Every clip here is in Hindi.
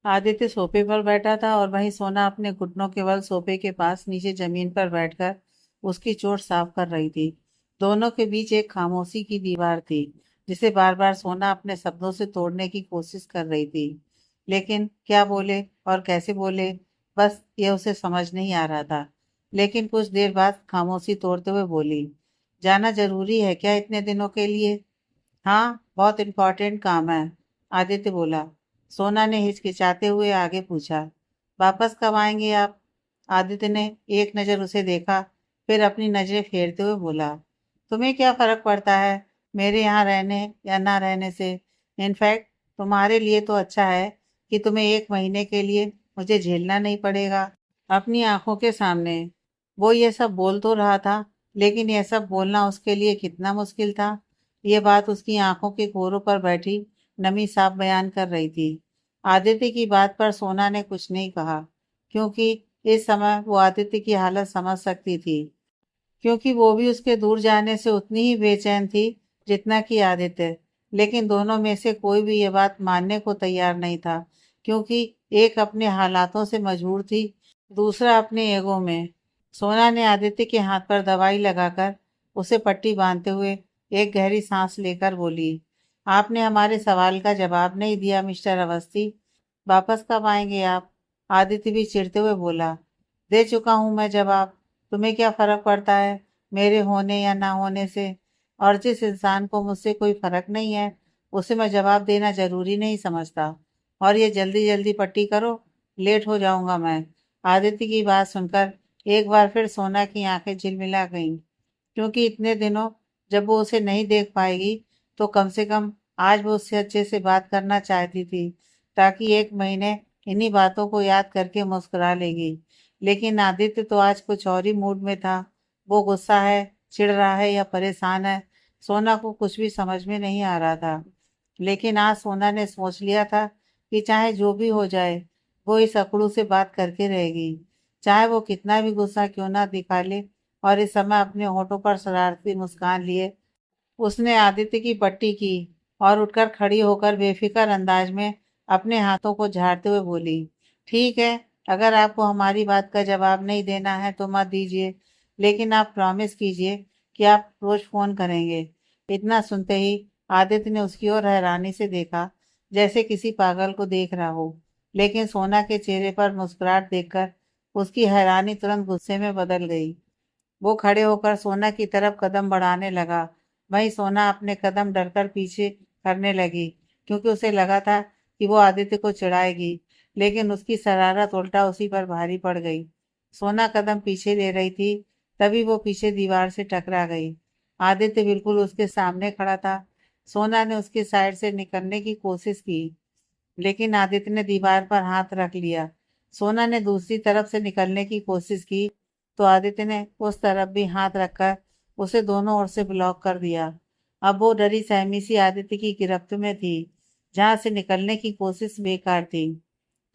आदित्य सोफे पर बैठा था और वहीं सोना अपने घुटनों के बल सोफे के पास नीचे जमीन पर बैठकर उसकी चोट साफ कर रही थी। दोनों के बीच एक खामोशी की दीवार थी, जिसे बार बार सोना अपने शब्दों से तोड़ने की कोशिश कर रही थी। लेकिन क्या बोले और कैसे बोले, बस ये उसे समझ नहीं आ रहा था। लेकिन कुछ देर बाद खामोशी तोड़ते हुए बोली, जाना जरूरी है क्या इतने दिनों के लिए? हाँ, बहुत इम्पोर्टेंट काम है, आदित्य बोला। सोना ने हिचकिचाते हुए आगे पूछा, वापस कब आएंगे आप? आदित्य ने एक नज़र उसे देखा, फिर अपनी नज़रें फेरते हुए बोला, तुम्हें क्या फर्क पड़ता है मेरे यहाँ रहने या ना रहने से? इनफैक्ट तुम्हारे लिए तो अच्छा है कि तुम्हें 1 महीने के लिए मुझे झेलना नहीं पड़ेगा। अपनी आंखों के सामने वो ये सब बोल तो रहा था, लेकिन यह सब बोलना उसके लिए कितना मुश्किल था। ये बात उसकी आंखों के कोरों पर बैठी नमी साफ बयान कर रही थी। आदित्य की बात पर सोना ने कुछ नहीं कहा, क्योंकि इस समय वो आदित्य की हालत समझ सकती थी, क्योंकि वो भी उसके दूर जाने से उतनी ही बेचैन थी जितना कि आदित्य। लेकिन दोनों में से कोई भी ये बात मानने को तैयार नहीं था, क्योंकि एक अपने हालातों से मजबूर थी, दूसरा अपने ईगो में। सोना ने आदित्य के हाथ पर दवाई लगाकर उसे पट्टी बांधते हुए एक गहरी सांस लेकर बोली, आपने हमारे सवाल का जवाब नहीं दिया मिस्टर अवस्थी। वापस कब आएंगे आप? आदित्य भी चिढ़ते हुए बोला, दे चुका हूं मैं जवाब। तुम्हें क्या फर्क पड़ता है मेरे होने या ना होने से? और जिस इंसान को मुझसे कोई फर्क नहीं है, उसे मैं जवाब देना जरूरी नहीं समझता। और ये जल्दी जल्दी पट्टी करो, लेट हो जाऊंगा मैं। आदित्य की बात सुनकर एक बार फिर सोना की आंखें झिलमिला गईं, क्योंकि इतने दिनों जब वो उसे नहीं देख पाएगी, तो कम से कम आज वो उससे अच्छे से बात करना चाहती थी, ताकि 1 महीने इन्हीं बातों को याद करके मुस्कुरा लेगी। लेकिन आदित्य तो आज कुछ और ही मूड में था। वो गुस्सा है, चिढ़ रहा है या परेशान है, सोना को कुछ भी समझ में नहीं आ रहा था। लेकिन आज सोना ने सोच लिया था कि चाहे जो भी हो जाए, वो इस अकड़ू से बात करके रहेगी, चाहे वो कितना भी गुस्सा क्यों ना दिखा ले। और इस समय अपने होठों पर शरारती मुस्कान लिए उसने आदित्य की पट्टी की और उठकर खड़ी होकर बेफिक्र अंदाज में अपने हाथों को झाड़ते हुए बोली, ठीक है, अगर आपको हमारी बात का जवाब नहीं देना है तो मत दीजिए, लेकिन आप प्रॉमिस कीजिए कि आप रोज फोन करेंगे। इतना सुनते ही आदित्य ने उसकी ओर हैरानी से देखा, जैसे किसी पागल को देख रहा हो। लेकिन सोना के चेहरे पर मुस्कुराहट देखकर उसकी हैरानी तुरंत गुस्से में बदल गई। वो खड़े होकर सोना की तरफ कदम बढ़ाने लगा। वहीं सोना अपने कदम डरकर पीछे करने लगी, क्योंकि उसे लगा था कि वो आदित्य को चिढ़ाएगी। लेकिन उसकी शरारत उल्टा उसी पर भारी पड़ गई। सोना कदम पीछे ले रही थी, तभी वो पीछे दीवार से टकरा गई। आदित्य बिल्कुल उसके सामने खड़ा था। सोना ने उसकी साइड से निकलने की कोशिश की, लेकिन आदित्य ने दीवार पर हाथ रख लिया। सोना ने दूसरी तरफ से निकलने की कोशिश की, तो आदित्य ने उस तरफ भी हाथ रखकर उसे दोनों ओर से ब्लॉक कर दिया। अब वो डरी सहमी सी आदित्य की गिरफ्त में थी, जहां से निकलने की कोशिश बेकार थी।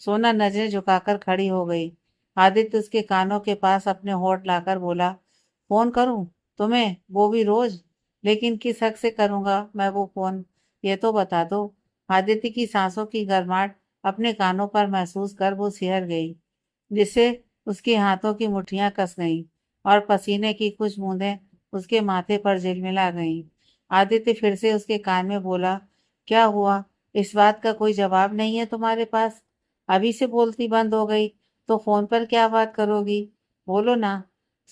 सोना नजरें झुकाकर खड़ी हो गई। आदित्य उसके कानों के पास अपने होठ लाकर बोला, फोन करूं तुम्हें, वो भी रोज? लेकिन किस हक से करूंगा मैं वो फोन, ये तो बता दो। आदित्य की सांसों की गर्माहट अपने कानों पर महसूस कर वो सिहर गई, जिससे उसके हाथों की मुट्ठियां कस गईं और पसीने की कुछ बूंदें उसके माथे पर झिलमिला गईं। आदित्य फिर से उसके कान में बोला, क्या हुआ? इस बात का कोई जवाब नहीं है तुम्हारे पास? अभी से बोलती बंद हो गई तो फोन पर क्या बात करोगी? बोलो ना।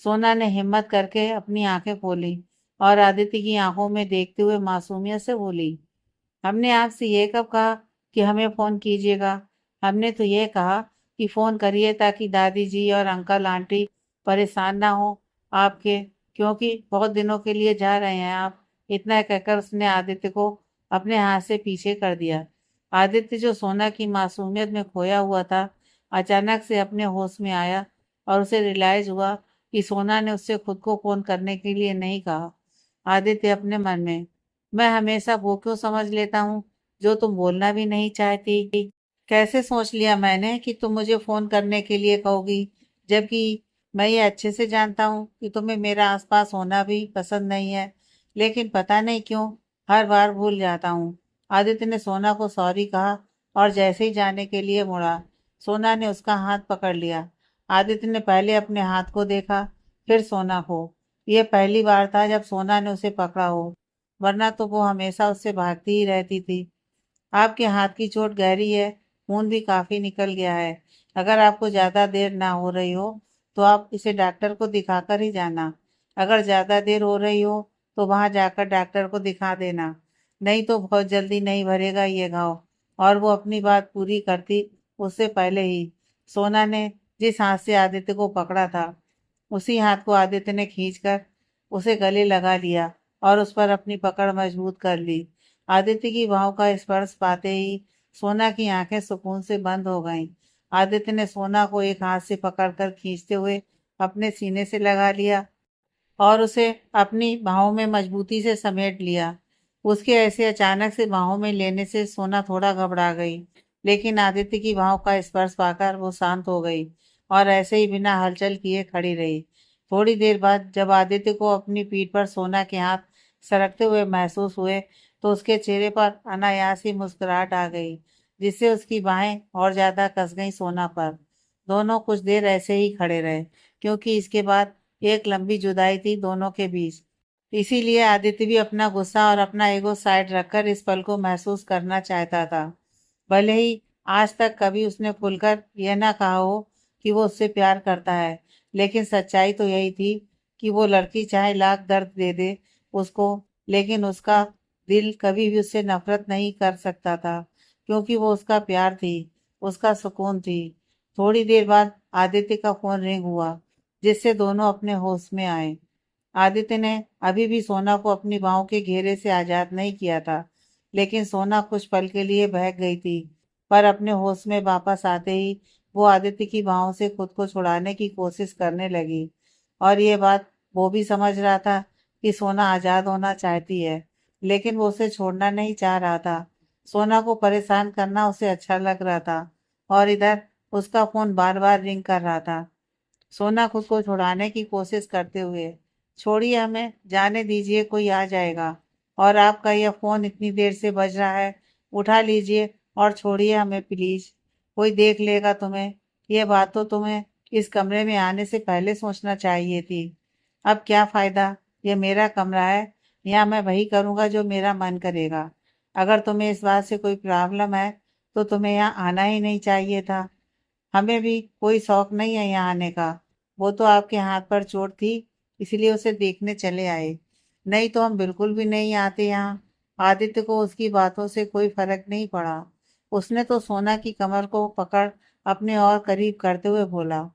सोना ने हिम्मत करके अपनी आंखें खोली और आदित्य की आंखों में देखते हुए मासूमियत से बोली, हमने आपसे ये कब कहा कि हमें फोन कीजिएगा? हमने तो ये कहा कि फोन करिए ताकि दादी जी और अंकल आंटी परेशान ना हो आपके, क्योंकि बहुत दिनों के लिए जा रहे हैं आप। इतना कहकर उसने आदित्य को अपने हाथ से पीछे कर दिया। आदित्य, जो सोना की मासूमियत में खोया हुआ था, अचानक से अपने होश में आया और उसे रियलाइज हुआ कि सोना ने उससे खुद को फोन करने के लिए नहीं कहा। आदित्य अपने मन में, मैं हमेशा वो क्यों समझ लेता हूँ जो तुम बोलना भी नहीं चाहती? कैसे सोच लिया मैंने कि तुम मुझे फोन करने के लिए कहोगी, जबकि मैं ये अच्छे से जानता हूँ कि तुम्हें मेरा आसपास होना भी पसंद नहीं है। लेकिन पता नहीं क्यों हर बार भूल जाता हूँ। आदित्य ने सोना को सॉरी कहा और जैसे ही जाने के लिए मुड़ा, सोना ने उसका हाथ पकड़ लिया। आदित्य ने पहले अपने हाथ को देखा, फिर सोना को। यह पहली बार था जब सोना ने उसे पकड़ा हो, वरना तो वो हमेशा उससे भागती ही रहती थी। आपके हाथ की चोट गहरी है, खून भी काफी निकल गया है। अगर आपको ज्यादा देर ना हो रही हो तो आप इसे डॉक्टर को दिखाकर ही जाना। अगर ज्यादा देर हो रही हो तो वहां जाकर डॉक्टर को दिखा देना, नहीं तो बहुत जल्दी नहीं भरेगा ये घाव। और वो अपनी बात पूरी करती उससे पहले ही सोना ने जिस हाथ से आदित्य को पकड़ा था, उसी हाथ को आदित्य ने खींचकर उसे गले लगा लिया और उस पर अपनी पकड़ मजबूत कर ली। आदित्य की बाहों का स्पर्श पाते ही सोना की आंखें सुकून से बंद हो गईं। आदित्य ने सोना को एक हाथ से पकड़कर खींचते हुए अपने सीने से लगा लिया और उसे अपनी बाहों में मजबूती से समेट लिया। उसके ऐसे अचानक से बाहों में लेने से सोना थोड़ा घबरा गई, लेकिन आदित्य की बाहों का स्पर्श पाकर वो शांत हो गई और ऐसे ही बिना हलचल किए खड़ी रही। थोड़ी देर बाद जब आदित्य को अपनी पीठ पर सोना के हाथ सरकते हुए महसूस हुए, तो उसके चेहरे पर अनायास ही मुस्कुराहट आ गई, जिससे उसकी बाहें और ज्यादा कस गईं सोना पर। दोनों कुछ देर ऐसे ही खड़े रहे, क्योंकि इसके बाद एक लंबी जुदाई थी दोनों के बीच। इसीलिए आदित्य भी अपना गुस्सा और अपना ईगो साइड रखकर इस पल को महसूस करना चाहता था। भले ही आज तक कभी उसने खुलकर यह ना कहा हो कि वो उससे प्यार करता है, लेकिन सच्चाई तो यही थी कि वो लड़की चाहे लाख दर्द दे दे उसको, लेकिन उसका दिल कभी भी उससे नफरत नहीं कर सकता था, क्योंकि वो उसका प्यार थी, उसका सुकून थी। थोड़ी देर बाद आदित्य का फोन रिंग हुआ, जिससे दोनों अपने होश में आए। आदित्य ने अभी भी सोना को अपनी बाहों के घेरे से आजाद नहीं किया था, लेकिन सोना कुछ पल के लिए बहक गई थी। पर अपने होश में वापस आते ही वो आदित्य की बाहों से खुद को छुड़ाने की कोशिश करने लगी। और ये बात वो भी समझ रहा था कि सोना आजाद होना चाहती है, लेकिन वो उसे छोड़ना नहीं चाह रहा था। सोना को परेशान करना उसे अच्छा लग रहा था, और इधर उसका फोन बार बार रिंग कर रहा था। सोना खुद को छुड़ाने की कोशिश करते हुए, छोड़िए हमें, जाने दीजिए, कोई आ जाएगा। और आपका यह फोन इतनी देर से बज रहा है, उठा लीजिए और छोड़िए हमें प्लीज, कोई देख लेगा तुम्हें। यह बात तो तुम्हें इस कमरे में आने से पहले सोचना चाहिए थी। अब क्या फायदा, यह मेरा कमरा है, यहाँ मैं वही करूँगा जो मेरा मन करेगा। अगर तुम्हें इस बात से कोई प्रॉब्लम है तो तुम्हें यहाँ आना ही नहीं चाहिए था। हमें भी कोई शौक नहीं है यहाँ आने का। वो तो आपके हाथ पर चोट थी, इसलिए उसे देखने चले आए, नहीं तो हम बिल्कुल भी नहीं आते यहाँ। आदित्य को उसकी बातों से कोई फर्क नहीं पड़ा। उसने तो सोना की कमर को पकड़ अपने और करीब करते हुए बोला,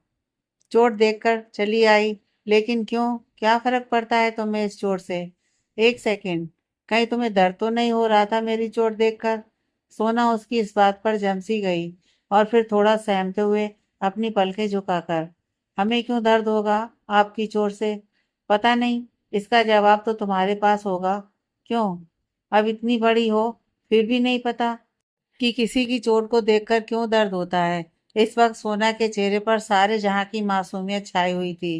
चोट देखकर चली आई, लेकिन क्यों, क्या फर्क पड़ता है तुम्हें इस चोट से? एक सेकंड, कहीं तुम्हें दर्द तो नहीं हो रहा था मेरी चोट देखकर? सोना उसकी इस बात पर जमसी गई और फिर थोड़ा सहमते हुए अपनी पलकें झुकाकर, हमें क्यों दर्द होगा आपकी चोट से? पता नहीं, इसका जवाब तो तुम्हारे पास होगा। क्यों, अब इतनी बड़ी हो फिर भी नहीं पता कि किसी की चोट को देखकर क्यों दर्द होता है? इस वक्त सोना के चेहरे पर सारे जहां की मासूमियत छाई हुई थी।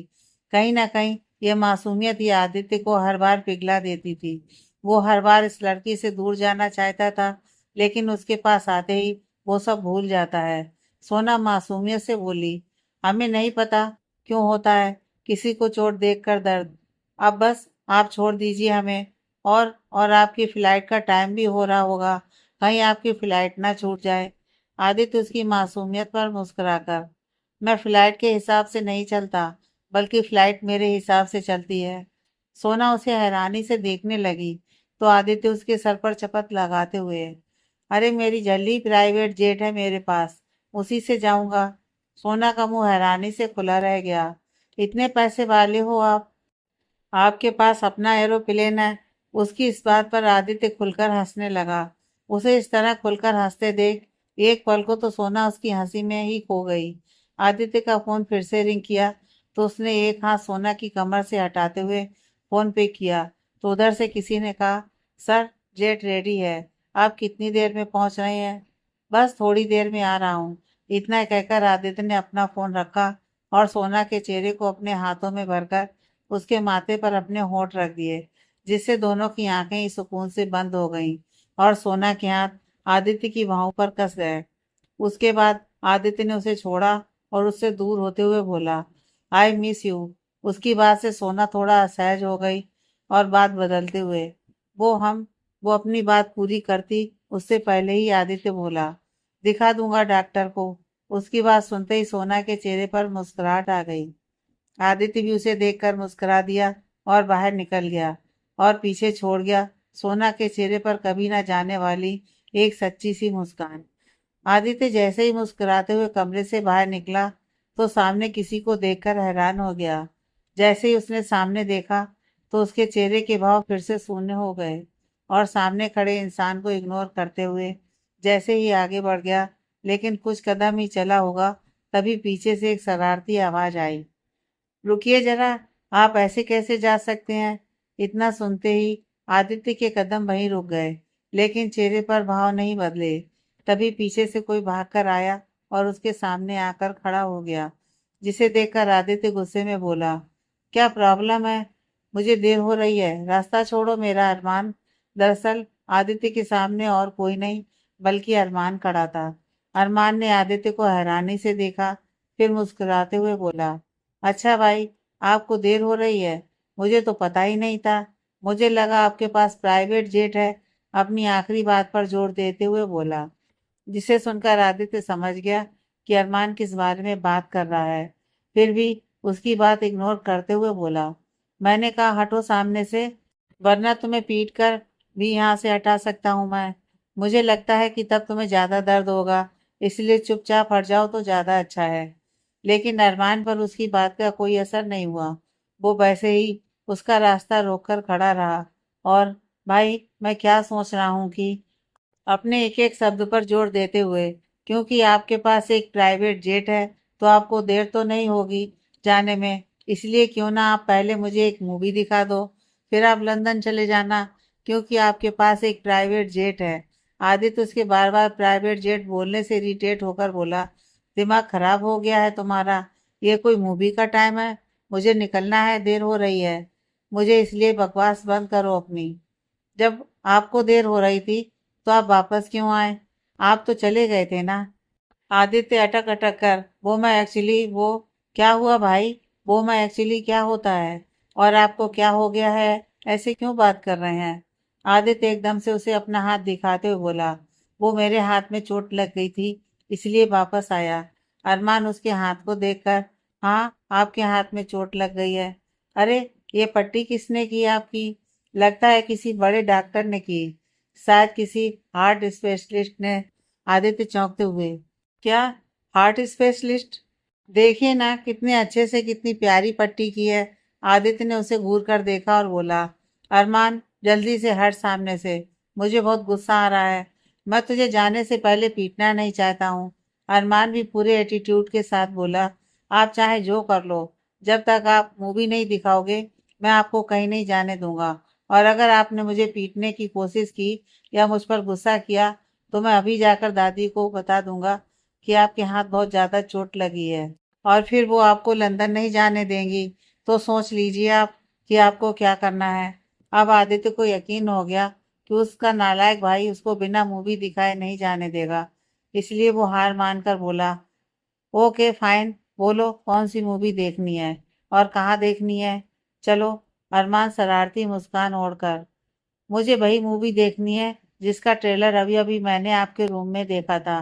कहीं ना कहीं यह मासूमियत ही आदित्य को हर बार पिघला देती थी। वो हर बार इस लड़की से दूर जाना चाहता था, लेकिन उसके पास आते ही वो सब भूल जाता है। सोना मासूमियत से बोली, हमें नहीं पता क्यों होता है किसी को चोट देखकर दर्द। अब बस आप छोड़ दीजिए हमें। और आपकी फ्लाइट का टाइम भी हो रहा होगा, कहीं आपकी फ्लाइट ना छूट जाए। आदित्य उसकी मासूमियत पर मुस्कुराकर, मैं फ्लाइट के हिसाब से नहीं चलता, बल्कि फ्लाइट मेरे हिसाब से चलती है। सोना उसे हैरानी से देखने लगी, तो आदित्य उसके सर पर चपत लगाते हुए, अरे मेरी जल्दी प्राइवेट जेट है मेरे पास, उसी से जाऊंगा। सोना का मुंह हैरानी से खुला रह गया, इतने पैसे वाले हो आप, आपके पास अपना एरोप्लेन है? उसकी इस बात पर आदित्य खुलकर हंसने लगा। उसे इस तरह खुलकर हंसते देख एक पल को तो सोना उसकी हंसी में ही खो गई। आदित्य का फोन फिर से रिंग किया, तो उसने एक हाथ सोना की कमर से हटाते हुए फोन पे किया, तो उधर से किसी ने कहा, सर जेट रेडी है, आप कितनी देर में पहुंच रहे हैं? बस थोड़ी देर में आ रहा हूँ। इतना कहकर आदित्य ने अपना फोन रखा और सोना के चेहरे को अपने हाथों में भरकर उसके माथे पर अपने होंठ रख दिए, जिससे दोनों की आंखें ही सुकून से बंद हो गईं और सोना के हाथ आदित्य की बाहों पर कस गए। उसके बाद आदित्य ने उसे छोड़ा और उससे दूर होते हुए बोला, आई मिस यू। उसकी बात से सोना थोड़ा असहज हो गई और बात बदलते हुए वो हम वो अपनी बात पूरी करती उससे पहले ही आदित्य बोला, दिखा दूंगा डॉक्टर को। उसकी बात सुनते ही सोना के चेहरे पर मुस्कुराहट आ गई। आदित्य भी उसे देखकर मुस्कुरा दिया और बाहर निकल गया और पीछे छोड़ गया सोना के चेहरे पर कभी ना जाने वाली एक सच्ची सी मुस्कान। आदित्य जैसे ही मुस्कुराते हुए कमरे से बाहर निकला तो सामने किसी को देखकर हैरान हो गया। जैसे ही उसने सामने देखा तो उसके चेहरे के भाव फिर से शून्य हो गए और सामने खड़े इंसान को इग्नोर करते हुए जैसे ही आगे बढ़ गया, लेकिन कुछ कदम ही चला होगा तभी पीछे से एक शरारती आवाज आई, रुकिए जरा, आप ऐसे कैसे जा सकते हैं। इतना सुनते ही आदित्य के कदम वहीं रुक गए, लेकिन चेहरे पर भाव नहीं बदले। तभी पीछे से कोई भागकर आया और उसके सामने आकर खड़ा हो गया, जिसे देखकर आदित्य गुस्से में बोला, क्या प्रॉब्लम है, मुझे देर हो रही है, रास्ता छोड़ो मेरा अरमान। दरअसल आदित्य के सामने और कोई नहीं बल्कि अरमान खड़ा था। अरमान ने आदित्य को हैरानी से देखा, फिर मुस्कुराते हुए बोला, अच्छा भाई, आपको देर हो रही है, मुझे तो पता ही नहीं था। मुझे लगा आपके पास प्राइवेट जेट है। अपनी आखिरी बात पर जोर देते हुए बोला, जिसे सुनकर आदित्य समझ गया कि अरमान किस बारे में बात कर रहा है। फिर भी उसकी बात इग्नोर करते हुए बोला, मैंने कहा हटो सामने से, वरना तुम्हें पीट कर भी यहाँ से हटा सकता हूँ मैं। मुझे लगता है कि तब तुम्हें ज्यादा दर्द होगा, इसलिए चुपचाप हट जाओ तो ज्यादा अच्छा है। लेकिन अरमान पर उसकी बात का कोई असर नहीं हुआ। वो वैसे ही उसका रास्ता रोककर खड़ा रहा। और भाई, मैं क्या सोच रहा हूँ कि अपने एक एक शब्द पर जोर देते हुए, क्योंकि आपके पास एक प्राइवेट जेट है तो आपको देर तो नहीं होगी जाने में, इसलिए क्यों ना आप पहले मुझे एक मूवी दिखा दो, फिर आप लंदन चले जाना, क्योंकि आपके पास एक प्राइवेट जेट है। आदित्य उसके बार बार प्राइवेट जेट बोलने से इरिटेट होकर बोला, दिमाग खराब हो गया है तुम्हारा, ये कोई मूवी का टाइम है, मुझे निकलना है, देर हो रही है मुझे, इसलिए बकवास बंद करो अपनी। जब आपको देर हो रही थी तो आप वापस क्यों आए, आप तो चले गए थे ना। आदित्य अटक अटक कर, वो क्या हुआ भाई, वो मैं एक्चुअली क्या होता है, और आपको क्या हो गया है, ऐसे क्यों बात कर रहे हैं। आदित्य एकदम से उसे अपना हाथ दिखाते हुए बोला, वो मेरे हाथ में चोट लग गई थी इसलिए वापस आया। अरमान उसके हाथ को देखकर, हाँ आपके हाथ में चोट लग गई है। अरे, ये पट्टी किसने की आपकी, लगता है किसी बड़े डॉक्टर ने की, शायद किसी हार्ट स्पेशलिस्ट ने। आदित्य चौंकते हुए, क्या, हार्ट स्पेशलिस्ट, देखिए ना कितने अच्छे से कितनी प्यारी पट्टी की है। आदित्य ने उसे घूर कर देखा और बोला, अरमान जल्दी से हट सामने से, मुझे बहुत गुस्सा आ रहा है, मैं तुझे जाने से पहले पीटना नहीं चाहता हूँ। अरमान भी पूरे एटीट्यूड के साथ बोला, आप चाहे जो कर लो, जब तक आप मूवी नहीं दिखाओगे मैं आपको कहीं नहीं जाने दूंगा, और अगर आपने मुझे पीटने की कोशिश की या मुझ पर गुस्सा किया तो मैं अभी जाकर दादी को बता दूंगा कि आपके हाथ बहुत ज्यादा चोट लगी है, और फिर वो आपको लंदन नहीं जाने देंगी। तो सोच लीजिए आप कि आपको क्या करना है। अब आदित्य को यकीन हो गया कि उसका नालायक भाई उसको बिना मूवी दिखाए नहीं जाने देगा, इसलिए वो हार मानकर बोला, ओके फाइन, बोलो कौन सी मूवी देखनी है और कहाँ देखनी है। चलो। अरमान शरारती मुस्कान ओढ़कर, मुझे वही मूवी देखनी है जिसका ट्रेलर अभी अभी मैंने आपके रूम में देखा था।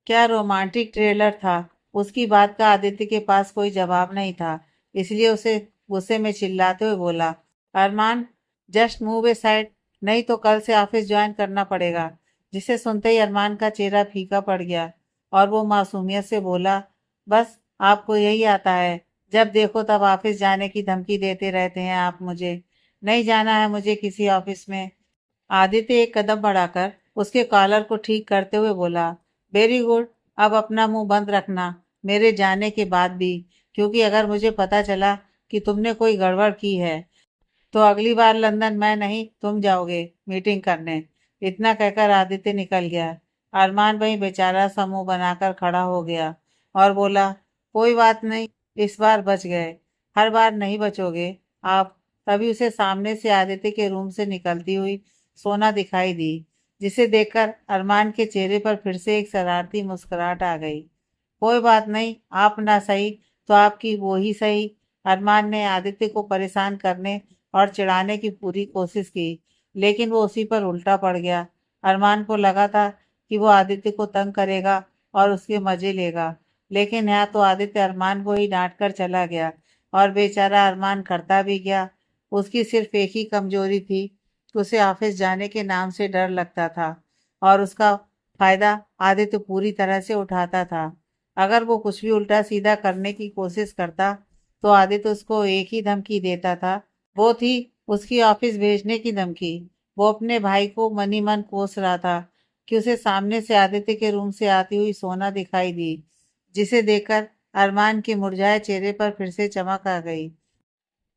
क्या रोमांटिक ट्रेलर था। उसकी बात का आदित्य के पास कोई जवाब नहीं था, इसलिए उसे गुस्से में चिल्लाते हुए बोला, अरमान, जस्ट मूव ए साइड, नहीं तो कल से ऑफिस ज्वाइन करना पड़ेगा। जिसे सुनते ही अरमान का चेहरा फीका पड़ गया और वो मासूमियत से बोला, बस आपको यही आता है, जब देखो तब ऑफिस जाने की धमकी देते रहते हैं आप मुझे, नहीं जाना है मुझे किसी ऑफिस में। आदित्य एक कदम बढ़ाकर उसके कॉलर को ठीक करते हुए बोला, वेरी गुड, अब अपना मुंह बंद रखना मेरे जाने के बाद भी, क्योंकि अगर मुझे पता चला कि तुमने कोई गड़बड़ की है तो अगली बार लंदन मैं नहीं तुम जाओगे मीटिंग करने। इतना कहकर आदित्य निकल गया। अरमान वहीं बेचारा सा मुंह बनाकर खड़ा हो गया और बोला, कोई बात नहीं, इस बार बच गए, हर बार नहीं बचोगे आप। तभी उसे सामने से आदित्य के रूम से निकलती हुई सोना दिखाई दी, जिसे देखकर अरमान के चेहरे पर फिर से एक शरारती मुस्कुराहट आ गई। कोई बात नहीं, आप ना सही तो आपकी वो ही सही। अरमान ने आदित्य को परेशान करने और चिढ़ाने की पूरी कोशिश की, लेकिन वो उसी पर उल्टा पड़ गया। अरमान को लगा था कि वो आदित्य को तंग करेगा और उसके मजे लेगा, लेकिन यहाँ तो आदित्य अरमान को ही डांट कर चला गया और बेचारा अरमान करता भी गया। उसकी सिर्फ एक ही कमजोरी थी कि उसे ऑफिस जाने के नाम से डर लगता था और उसका फायदा आदित्य पूरी तरह से उठाता था। अगर वो कुछ भी उल्टा सीधा करने की कोशिश करता तो आदित्य उसको एक ही धमकी देता था। वो थी उसकी ऑफिस भेजने की धमकी। वो अपने भाई को मनी मन कोस रहा था कि उसे सामने से आदित्य के रूम से आती हुई सोना दिखाई दी, जिसे देखकर अरमान के मुरझाए चेहरे पर फिर से चमक आ गई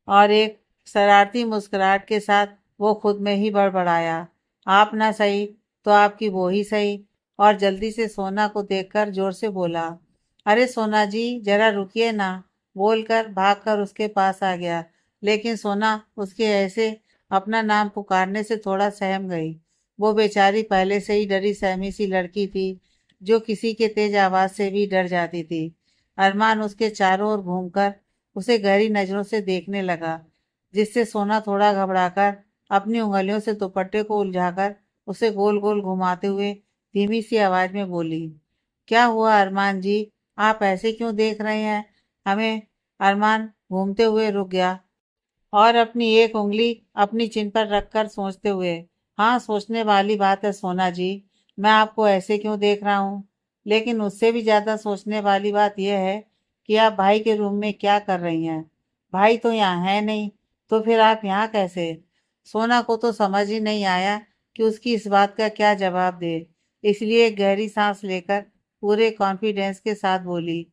और एक शरारती मुस्कुराहट के साथ वो खुद में ही बड़बड़ाया, आप ना सही तो आपकी वो ही सही। और जल्दी से सोना को देखकर जोर से बोला, अरे सोना जी जरा रुकिए ना। बोलकर भागकर उसके पास आ गया, लेकिन सोना उसके ऐसे अपना नाम पुकारने से थोड़ा सहम गई। वो बेचारी पहले से ही डरी सहमी सी लड़की थी, जो किसी के तेज आवाज से भी डर जाती थी। अरमान उसके चारों ओर घूमकर उसे गहरी नजरों से देखने लगा, जिससे सोना थोड़ा घबराकर अपनी उंगलियों से दुपट्टे को उलझाकर उसे गोल गोल घुमाते हुए धीमी सी आवाज में बोली, क्या हुआ अरमान जी, आप ऐसे क्यों देख रहे हैं हमें। अरमान घूमते हुए रुक गया और अपनी एक उंगली अपनी चिन पर रखकर सोचते हुए, हाँ सोचने वाली बात है सोना जी, मैं आपको ऐसे क्यों देख रहा हूँ। लेकिन उससे भी ज्यादा सोचने वाली बात यह है कि आप भाई के रूम में क्या कर रही हैं। भाई तो यहाँ है नहीं, तो फिर आप यहाँ कैसे। सोना को तो समझ ही नहीं आया कि उसकी इस बात का क्या जवाब दे, इसलिए एक गहरी सांस लेकर पूरे कॉन्फिडेंस के साथ बोली,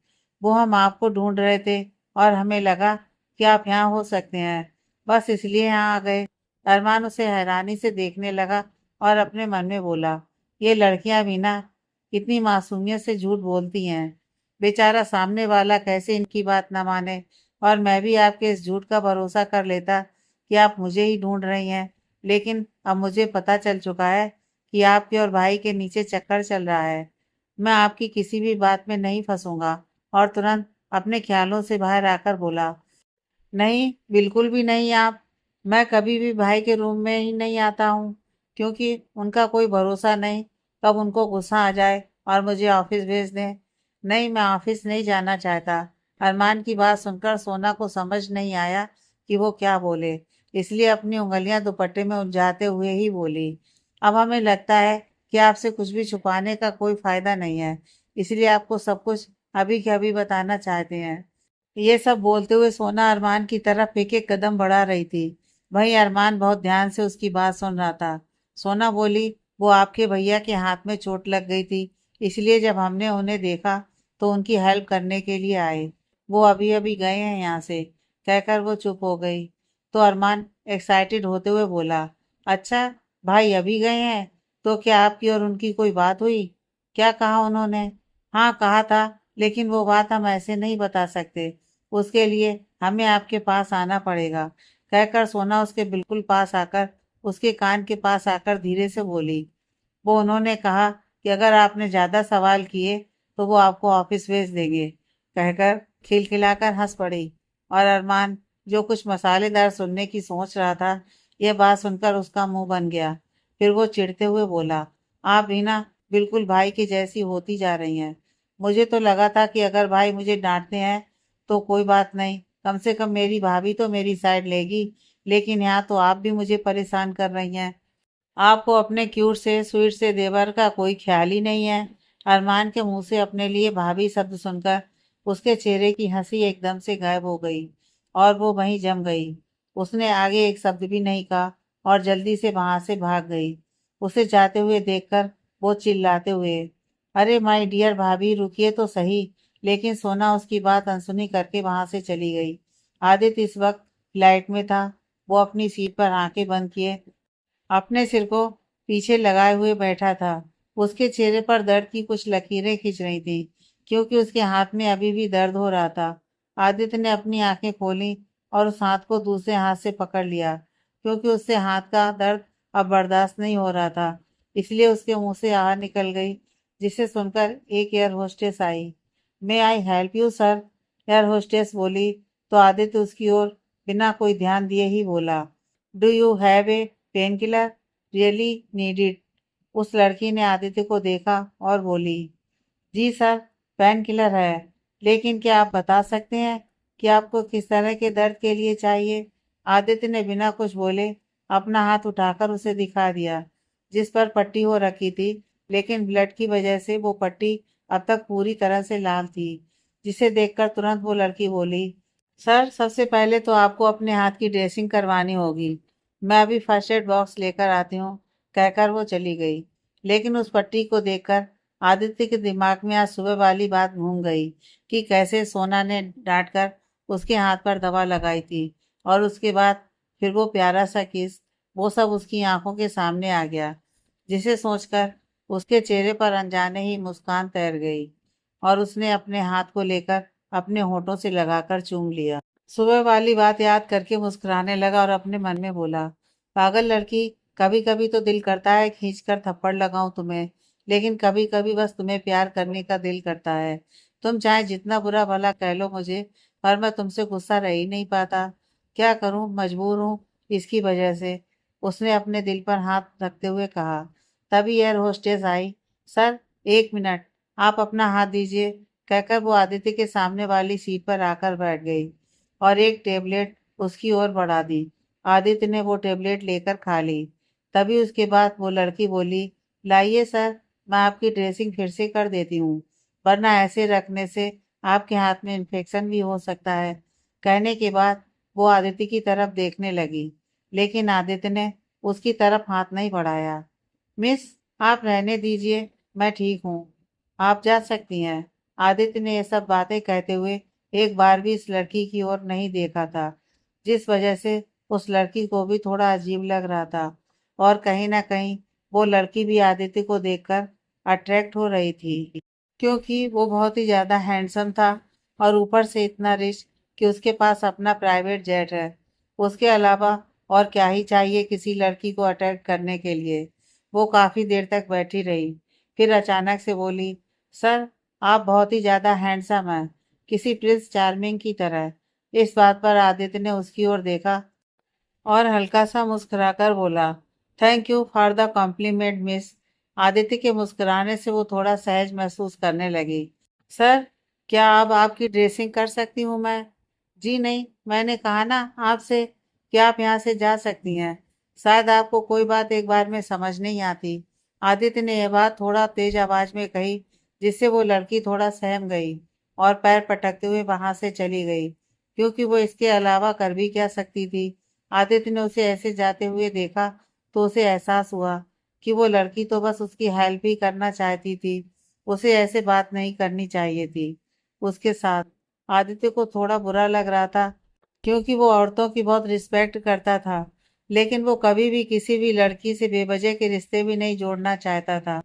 वो हम आपको ढूंढ रहे थे और हमें लगा कि आप यहाँ हो सकते हैं, बस इसलिए यहाँ आ गए। अरमान उसे हैरानी से देखने लगा और अपने मन में बोला, ये लड़कियां भी ना इतनी मासूमियत से झूठ बोलती हैं। बेचारा सामने वाला कैसे इनकी बात ना माने। और मैं भी आपके इस झूठ का भरोसा कर लेता कि आप मुझे ही ढूंढ रही हैं, लेकिन अब मुझे पता चल चुका है कि आपके और भाई के नीचे चक्कर चल रहा है। मैं आपकी किसी भी बात में नहीं फंसूंगा। और तुरंत अपने ख्यालों से बाहर आकर बोला, नहीं बिल्कुल भी नहीं आप। मैं कभी भी भाई के रूम में ही नहीं आता हूँ, क्योंकि उनका कोई भरोसा नहीं, कब उनको गुस्सा आ जाए और मुझे ऑफिस भेज दें। नहीं, मैं ऑफिस नहीं जाना चाहता। अरमान की बात सुनकर सोना को समझ नहीं आया कि वो क्या बोले, इसलिए अपनी उंगलियां दुपट्टे में उलझाते हुए ही बोली, अब हमें लगता है कि आपसे कुछ भी छुपाने का कोई फायदा नहीं है, इसलिए आपको सब कुछ अभी के अभी बताना चाहते हैं। ये सब बोलते हुए सोना अरमान की तरफ एक एक कदम बढ़ा रही थी। वहीं अरमान बहुत ध्यान से उसकी बात सुन रहा था। सोना बोली, वो आपके भैया के हाथ में चोट लग गई थी, इसलिए जब हमने उन्हें देखा तो उनकी हेल्प करने के लिए आए। वो अभी अभी गए हैं यहाँ से। कहकर वो चुप हो गई। तो अरमान एक्साइटेड होते हुए बोला, अच्छा भाई अभी गए हैं, तो क्या आपकी और उनकी कोई बात हुई। क्या कहा उन्होंने। हाँ कहा था, लेकिन वो बात हम ऐसे नहीं बता सकते, उसके लिए हमें आपके पास आना पड़ेगा। कहकर सोना उसके बिल्कुल पास आकर उसके कान के पास आकर धीरे से बोली, वो उन्होंने कहा कि अगर आपने ज्यादा सवाल किए तो वो आपको ऑफिस भेज देंगे। कहकर खिलखिलाकर हंस पड़ी। और अरमान, जो कुछ मसालेदार सुनने की सोच रहा था, यह बात सुनकर उसका मुंह बन गया। फिर वो चिढ़ते हुए बोला, आप भी ना बिल्कुल भाई की जैसी होती जा रही हैं। मुझे तो लगा था कि अगर भाई मुझे डांटते हैं तो कोई बात नहीं, कम से कम मेरी भाभी तो मेरी साइड लेगी, लेकिन यहाँ तो आप भी मुझे परेशान कर रही हैं। आपको अपने क्यूट से स्वीट से देवर का कोई ख्याल ही नहीं है। अरमान के मुंह से अपने लिए भाभी शब्द सुनकर उसके चेहरे की हंसी एकदम से गायब हो गई और वो वहीं जम गई। उसने आगे एक शब्द भी नहीं कहा और जल्दी से वहां से भाग गई। उसे जाते हुए देखकर वो चिल्लाते हुए, अरे माय डियर भाभी रुकिए तो सही। लेकिन सोना उसकी बात अनसुनी करके वहां से चली गई। आदित्य इस वक्त फ्लाइट में था। वो अपनी सीट पर आंखें बंद किए अपने सिर को पीछे लगाए हुए बैठा था। उसके चेहरे पर दर्द की कुछ लकीरें खिंच रही थी, क्योंकि उसके हाथ में अभी भी दर्द हो रहा था। आदित्य ने अपनी आंखें खोली और उस हाथ को दूसरे हाथ से पकड़ लिया, क्योंकि उससे हाथ का दर्द अब बर्दाश्त नहीं हो रहा था। इसलिए उसके मुंह से आवाज निकल गई, जिसे सुनकर एक air hostess I. May I help you sir? Air hostess बोली तो आदित्य उसकी ओर बिना कोई ध्यान दिए ही बोला, do you have a pain killer? Really need it? उस लड़की ने आदित्य को देखा और बोली, जी सर, पेन किलर है, लेकिन क्या आप बता सकते हैं कि आपको किस तरह के दर्द के लिए चाहिए? आदित्य ने बिना कुछ बोले अपना हाथ उठाकर उसे दिखा दिया, जिस पर पट्टी हो रखी थी, लेकिन ब्लड की वजह से वो पट्टी अब तक पूरी तरह से लाल थी। जिसे देखकर तुरंत वो लड़की बोली, सर सबसे पहले तो आपको अपने हाथ की ड्रेसिंग करवानी होगी। मैं अभी फर्स्ट एड बॉक्स लेकर आती हूँ, कहकर वो चली गई। लेकिन उस पट्टी को देखकर आदित्य के दिमाग में आज सुबह वाली बात घूम गई कि कैसे सोना ने डांट कर उसके हाथ पर दवा लगाई थी, और उसके बाद फिर वो प्यारा सा किस, वो सब उसकी आंखों के सामने आ गया, जिसे सोचकर उसके चेहरे पर अनजाने ही मुस्कान तैर गई, और उसने अपने हाथ को लेकर अपने होठों से लगाकर चूम लिया। सुबह वाली बात याद करके मुस्कुराने लगा और अपने मन में बोला, पागल लड़की, कभी कभी तो दिल करता है खींच कर थप्पड़ लगाऊं तुम्हें, लेकिन कभी कभी बस तुम्हें प्यार करने का दिल करता है। तुम चाहे जितना बुरा भला कह लो मुझे, पर मैं तुमसे गुस्सा रह ही नहीं पाता। क्या करूं, मजबूर हूं इसकी वजह से। उसने अपने दिल पर हाथ रखते हुए कहा। तभी एयर होस्टेस आई। सर, एक मिनट, आप अपना हाथ दीजिए, कहकर वो आदित्य के सामने वाली सीट पर आकर बैठ गई और एक टेबलेट उसकी ओर बढ़ा दी। आदित्य ने वो टेबलेट लेकर खा ली। तभी उसके बाद वो लड़की बोली, लाइए सर, मैं आपकी ड्रेसिंग फिर से कर देती हूँ, वरना ऐसे रखने से आपके हाथ में इन्फेक्शन भी हो सकता है। कहने के बाद वो आदित्य की तरफ देखने लगी, लेकिन आदित्य ने उसकी तरफ हाथ नहीं बढ़ाया। मिस, आप रहने दीजिए, मैं ठीक हूँ, आप जा सकती हैं। आदित्य ने ये सब बातें कहते हुए एक बार भी इस लड़की की ओर नहीं देखा था, जिस वजह से उस लड़की को भी थोड़ा अजीब लग रहा था, और कहीं ना कहीं वो लड़की भी आदित्य को देखकर अट्रैक्ट हो रही थी, क्योंकि वो बहुत ही ज्यादा हैंडसम था, और ऊपर से इतना रिच कि उसके पास अपना प्राइवेट जेट है। उसके अलावा और क्या ही चाहिए किसी लड़की को अट्रैक्ट करने के लिए। वो काफी देर तक बैठी रही, फिर अचानक से बोली, सर, आप बहुत ही ज्यादा हैंडसम हैं, किसी प्रिंस चार्मिंग की तरह। इस बात पर आदित्य ने उसकी ओर देखा और हल्का सा मुस्कुराकर बोला, thank you for the compliment miss. Aditya के मुस्कुराने से वो थोड़ा सहज महसूस करने लगी। सर, क्या अब आपकी ड्रेसिंग कर सकती हूँ मैं? जी नहीं, मैंने कहा ना आपसे कि आप यहाँ से जा सकती हैं। शायद आपको कोई बात एक बार में समझ नहीं आती। आदित्य ने यह बात थोड़ा तेज आवाज में कही, जिससे वो लड़की थोड़ा सहम गई और पैर पटकते हुए वहां से चली गई, क्योंकि वो इसके अलावा कर भी क्या सकती थी। आदित्य ने उसे ऐसे जाते हुए देखा तो उसे एहसास हुआ कि वो लड़की तो बस उसकी हेल्प ही करना चाहती थी, उसे ऐसे बात नहीं करनी चाहिए थी उसके साथ। आदित्य को थोड़ा बुरा लग रहा था, क्योंकि वो औरतों की बहुत रिस्पेक्ट करता था, लेकिन वो कभी भी किसी भी लड़की से बेवजह के रिश्ते भी नहीं जोड़ना चाहता था।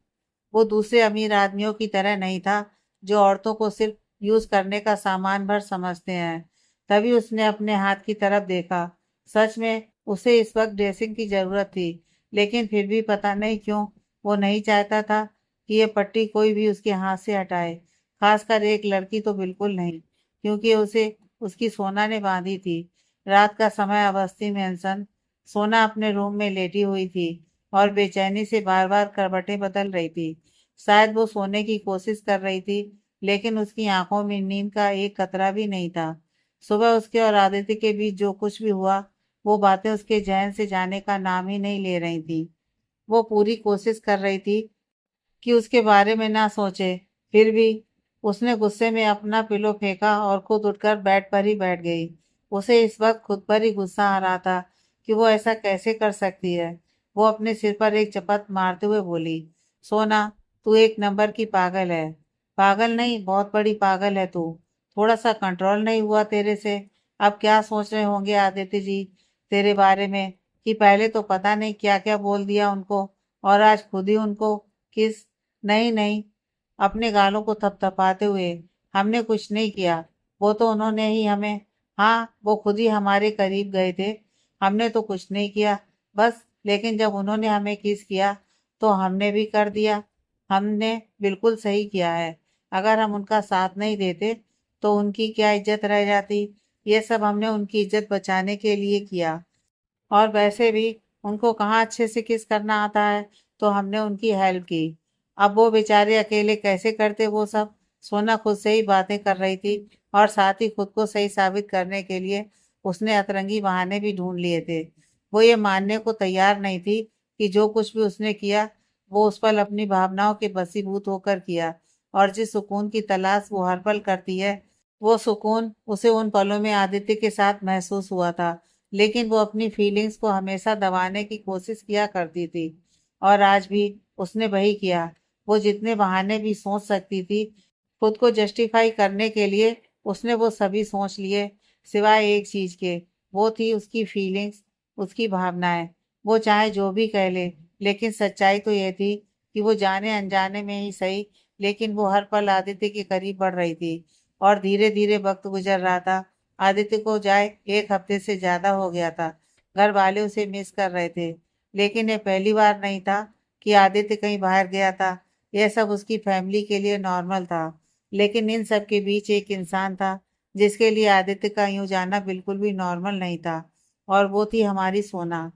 वो दूसरे अमीर आदमियों की तरह नहीं था, जो औरतों को सिर्फ यूज करने का सामान भर समझते हैं। तभी उसने अपने हाथ की तरफ देखा। सच में उसे इस वक्त ड्रेसिंग की जरूरत थी, लेकिन फिर भी पता नहीं क्यों वो नहीं चाहता था कि ये पट्टी कोई भी उसके हाथ से हटाए, खासकर एक लड़की तो बिल्कुल नहीं, क्योंकि उसे उसकी सोना ने बांधी थी। रात का समय अवस्थी मेंशन। सोना अपने रूम में लेटी हुई थी और बेचैनी से बार बार करवटें बदल रही थी। शायद वो सोने की कोशिश कर रही थी, लेकिन उसकी आंखों में नींद का एक कतरा भी नहीं था। सुबह उसके और आदित्य के बीच जो कुछ भी हुआ, वो बातें उसके जहन से जाने का नाम ही नहीं ले रही थी। वो पूरी कोशिश कर रही थी कि उसके बारे में ना सोचे, फिर भी उसने गुस्से में अपना पिलो फेंका और खुद उठकर बेड पर ही बैठ गई। उसे इस वक्त खुद पर ही गुस्सा आ रहा था कि वो ऐसा कैसे कर सकती है। वो अपने सिर पर एक चपत मारते हुए बोली, सोना, तू एक नंबर की पागल है। पागल नहीं, बहुत बड़ी पागल है तू। थोड़ा सा कंट्रोल नहीं हुआ तेरे से? अब क्या सोच रहे होंगे आदित्य जी तेरे बारे में, कि पहले तो पता नहीं क्या क्या बोल दिया उनको, और आज खुद ही उनको किस। नहीं नहीं, अपने गालों को थपथपाते हुए, हमने कुछ नहीं किया, वो तो उन्होंने ही हमें। हाँ, वो खुद ही हमारे करीब गए थे, हमने तो कुछ नहीं किया बस। लेकिन जब उन्होंने हमें किस किया तो हमने भी कर दिया। हमने बिल्कुल सही किया है। अगर हम उनका साथ नहीं देते तो उनकी क्या इज्जत रह जाती। ये सब हमने उनकी इज्जत बचाने के लिए किया। और वैसे भी उनको कहाँ अच्छे से किस करना आता है, तो हमने उनकी हेल्प की। अब वो बेचारे अकेले कैसे करते वो सब। सोना खुद से ही बातें कर रही थी और साथ ही खुद को सही साबित करने के लिए उसने अतरंगी बहाने भी ढूंढ लिए थे। वो ये मानने को तैयार नहीं थी कि जो कुछ भी उसने किया वो उस पल अपनी भावनाओं के बसीभूत होकर किया। और जिस सुकून की तलाश वो हर पल करती है, वो सुकून उसे उन पलों में आदित्य के साथ महसूस हुआ था। लेकिन वो अपनी फीलिंग्स को हमेशा दबाने की कोशिश किया करती थी। और आज भी उसने वही किया। वो जितने बहाने भी सोच सकती थी खुद को जस्टिफाई करने के लिए, उसने वो सभी सोच लिए, सिवाय एक चीज के। वो थी उसकी फीलिंग्स, उसकी भावनाएं। वो चाहे जो भी कह ले, लेकिन सच्चाई तो ये थी कि वो जाने अनजाने में ही सही, लेकिन वो हर पल आदित्य के करीब बढ़ रही थी। और धीरे धीरे वक्त गुजर रहा था। आदित्य को जाए 1 हफ्ते से ज्यादा हो गया था। घर वाले उसे मिस कर रहे थे। लेकिन ये पहली बार नहीं था कि आदित्य कहीं बाहर गया था। यह सब उसकी फैमिली के लिए नॉर्मल था। लेकिन इन सब के बीच एक इंसान था जिसके लिए आदित्य का यूं जाना बिल्कुल भी नॉर्मल नहीं था। और वो थी हमारी सोना।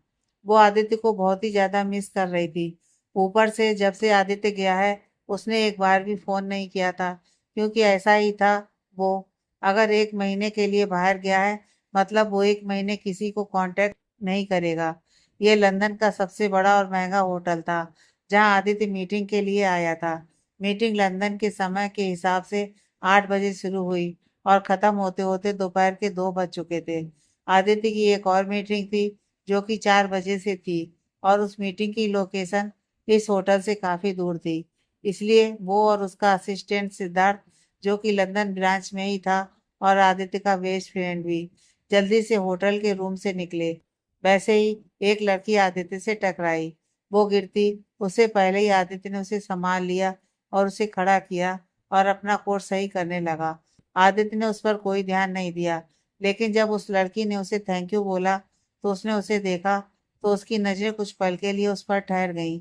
वो आदित्य को बहुत ही ज्यादा मिस कर रही थी। ऊपर से जब से आदित्य गया है उसने एक बार भी फोन नहीं किया था, क्योंकि ऐसा ही था वो। अगर 1 महीने के लिए बाहर गया है मतलब वो 1 महीने किसी को कांटेक्ट नहीं करेगा। ये लंदन का सबसे बड़ा और महंगा होटल था जहां आदित्य मीटिंग के लिए आया था। मीटिंग लंदन के समय के हिसाब से 8 बजे शुरू हुई और खत्म होते होते दोपहर के 2 बज चुके थे। आदित्य की एक और मीटिंग थी जो कि 4 बजे से थी, और उस मीटिंग की लोकेशन इस होटल से काफी दूर थी। इसलिए वो और उसका असिस्टेंट सिद्धार्थ, जो कि लंदन ब्रांच में ही था और आदित्य का बेस्ट फ्रेंड भी, जल्दी से होटल के रूम से निकले। वैसे ही एक लड़की आदित्य से टकराई। वो गिरती उससे पहले ही आदित्य ने उसे संभाल लिया और उसे खड़ा किया और अपना कोर्स सही करने लगा। आदित्य ने उस पर कोई ध्यान नहीं दिया। लेकिन जब उस लड़की ने उसे थैंक यू बोला तो उसने उसे देखा, तो उसकी नजरें कुछ पल के लिए उस पर ठहर गईं,